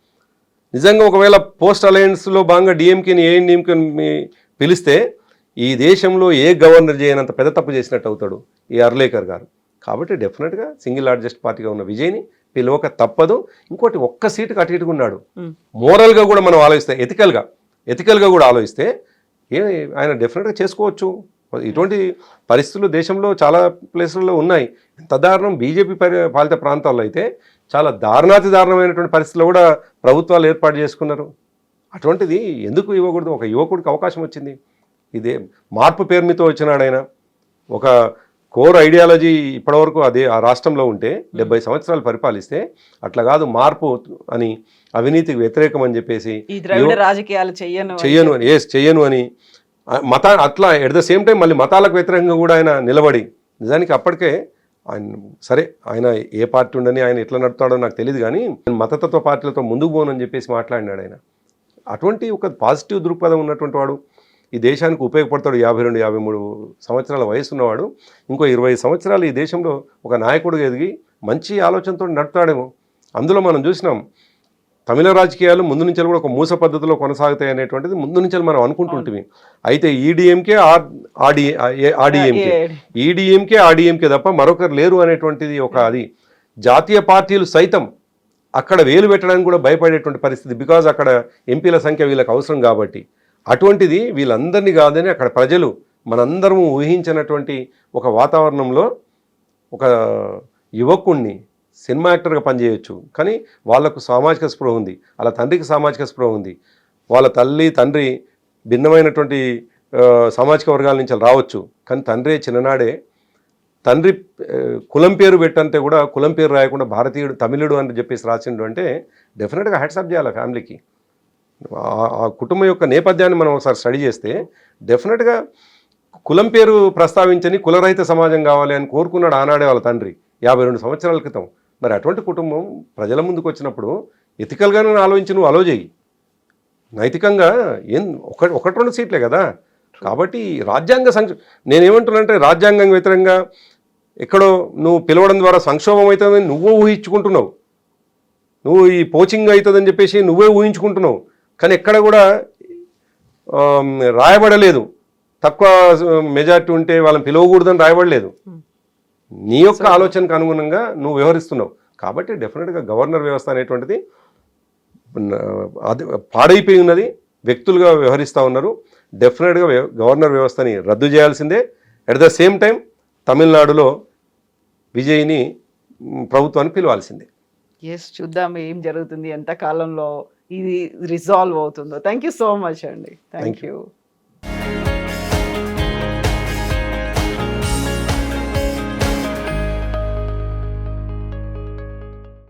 నిజంగా ఒకవేళ పోస్ట్ అలయన్స్లో భాగంగా డిఎంకేని ఏఎన్డిఎంకేని పిలిస్తే ఈ దేశంలో ఏ గవర్నర్ చేయనంత పెద్ద తప్పు చేసినట్టు అవుతాడు ఈ అర్లేకర్ గారు. కాబట్టి డెఫినెట్గా సింగిల్ లార్జెస్ట్ పార్టీగా ఉన్న విజయ్ని పిలవక తప్పదు. ఇంకోటి ఒక్క సీటుకి అటు ఇటుగా ఉన్నాడు. మోరల్గా కూడా మనం ఆలోచిస్తే, ఎథికల్గా కూడా ఆలోచిస్తే ఆయన డెఫినెట్గా చేసుకోవచ్చు. ఇటువంటి పరిస్థితులు దేశంలో చాలా ప్లేసుల్లో ఉన్నాయి. ఎంత దారుణం, బీజేపీ పాలిత ప్రాంతాల్లో అయితే చాలా దారుణాతి దారుణమైనటువంటి పరిస్థితుల్లో కూడా ప్రభుత్వాలు ఏర్పాటు చేసుకున్నారు. అటువంటిది ఎందుకు ఇవ్వకూడదు? ఒక యువకుడికి అవకాశం వచ్చింది. ఇదే మార్పు పేరు మీతో వచ్చినాడు ఆయన. ఒక కోర్ ఐడియాలజీ ఇప్పటివరకు అదే ఆ రాష్ట్రంలో ఉంటే 70 సంవత్సరాలు పరిపాలిస్తే అట్లా కాదు, మార్పు అని, అవినీతికి వ్యతిరేకం అని చెప్పేసి ఈ ద్రవిడ రాజకీయాలు చెయ్యను అని అట్లా ఎట్ ద సేమ్ టైం మళ్ళీ మతాలకు వ్యతిరేకంగా కూడా ఆయన నిలబడి, నిజానికి అప్పటికే ఆయన సరే ఆయన ఏ పార్టీ ఉండని ఆయన ఎట్లా నడుపుతాడో నాకు తెలియదు, కానీ మతతత్వ పార్టీలతో ముందుకు పోనని చెప్పేసి మాట్లాడినాడు ఆయన. అటువంటి ఒక పాజిటివ్ దృక్పథం ఉన్నటువంటి వాడు ఈ దేశానికి ఉపయోగపడతాడు. 52-53 సంవత్సరాల వయసు ఉన్నవాడు ఇంకో 20 సంవత్సరాలు ఈ దేశంలో ఒక నాయకుడిగా ఎదిగి మంచి ఆలోచనతో నడుపుతాడేమో. అందులో మనం చూసినాం తమిళ రాజకీయాలు ముందు నుంచి కూడా ఒక మూస పద్ధతిలో కొనసాగుతాయి అనేటువంటిది ముందు నుంచి మనం అనుకుంటుంటివి. అయితే ఈడీఎంకే ఆర్డీఎంకే తప్ప మరొకరు లేరు అనేటువంటిది ఒక అది. జాతీయ పార్టీలు సైతం అక్కడ వేలు పెట్టడానికి కూడా భయపడేటువంటి పరిస్థితి, బికాజ్ అక్కడ ఎంపీల సంఖ్య వీళ్ళకి అవసరం కాబట్టి. అటువంటిది వీళ్ళందరినీ కాదని అక్కడ ప్రజలు మనందరం ఊహించినటువంటి ఒక వాతావరణంలో ఒక యువకుణ్ణి సినిమా యాక్టర్గా పనిచేయొచ్చు, కానీ వాళ్ళకు సామాజిక స్పృహ ఉంది, వాళ్ళ తండ్రికి సామాజిక స్పృహ ఉంది, వాళ్ళ తల్లి తండ్రి భిన్నమైనటువంటి సామాజిక వర్గాల నుంచి రావచ్చు, కానీ తండ్రి చిన్ననాడే తండ్రి కులం పేరు పెట్టంటే కూడా కులం పేరు రాయకుండా భారతీయుడు తమిళుడు అని చెప్పేసి రాసిండు అంటే డెఫినెట్గా హ్యాట్సాప్ చేయాలి ఫ్యామిలీకి. ఆ కుటుంబం యొక్క నేపథ్యాన్ని మనం ఒకసారి స్టడీ చేస్తే డెఫినెట్గా కులం పేరు ప్రస్తావించని కులరహిత సమాజం కావాలి అని కోరుకున్నాడు ఆనాడే వాళ్ళ తండ్రి 52 సంవత్సరాల క్రితం. మరి అటువంటి కుటుంబం ప్రజల ముందుకు వచ్చినప్పుడు ఎథికల్గానే ఆలోచించి నువ్వు అలో చేయి, నైతికంగా ఒకటి రెండు సీట్లే కదా. కాబట్టి రాజ్యాంగ నేనేమంటున్నానంటే రాజ్యాంగం వ్యతిరేకంగా ఎక్కడో నువ్వు పిలవడం ద్వారా సంక్షోభం అవుతుందని నువ్వు ఊహించుకుంటున్నావు, నువ్వు ఈ పోచింగ్ అవుతుందని చెప్పేసి నువ్వే ఊహించుకుంటున్నావు, కానీ ఎక్కడ కూడా రాయబడలేదు తక్కువ మెజార్టీ ఉంటే వాళ్ళని పిలవకూడదని రాయబడలేదు. నీ యొక్క ఆలోచనకు అనుగుణంగా నువ్వు వ్యవహరిస్తున్నావు. కాబట్టి డెఫినెట్గా గవర్నర్ వ్యవస్థ అనేటువంటిది అది పాడైపోయి ఉన్నది, వ్యక్తులుగా వ్యవహరిస్తూ ఉన్నారు. డెఫినెట్గా గవర్నర్ వ్యవస్థని రద్దు చేయాల్సిందే. అట్ ద సేమ్ టైం తమిళనాడులో విజయ్ని ప్రభుత్వాన్ని పిలవాల్సిందే. ఎస్, చూద్దాం ఏం జరుగుతుంది, ఎంత కాలంలో ఇది రిజాల్వ్ అవుతుందో. థ్యాంక్ యూ సో మచ్ అండి. Thank you.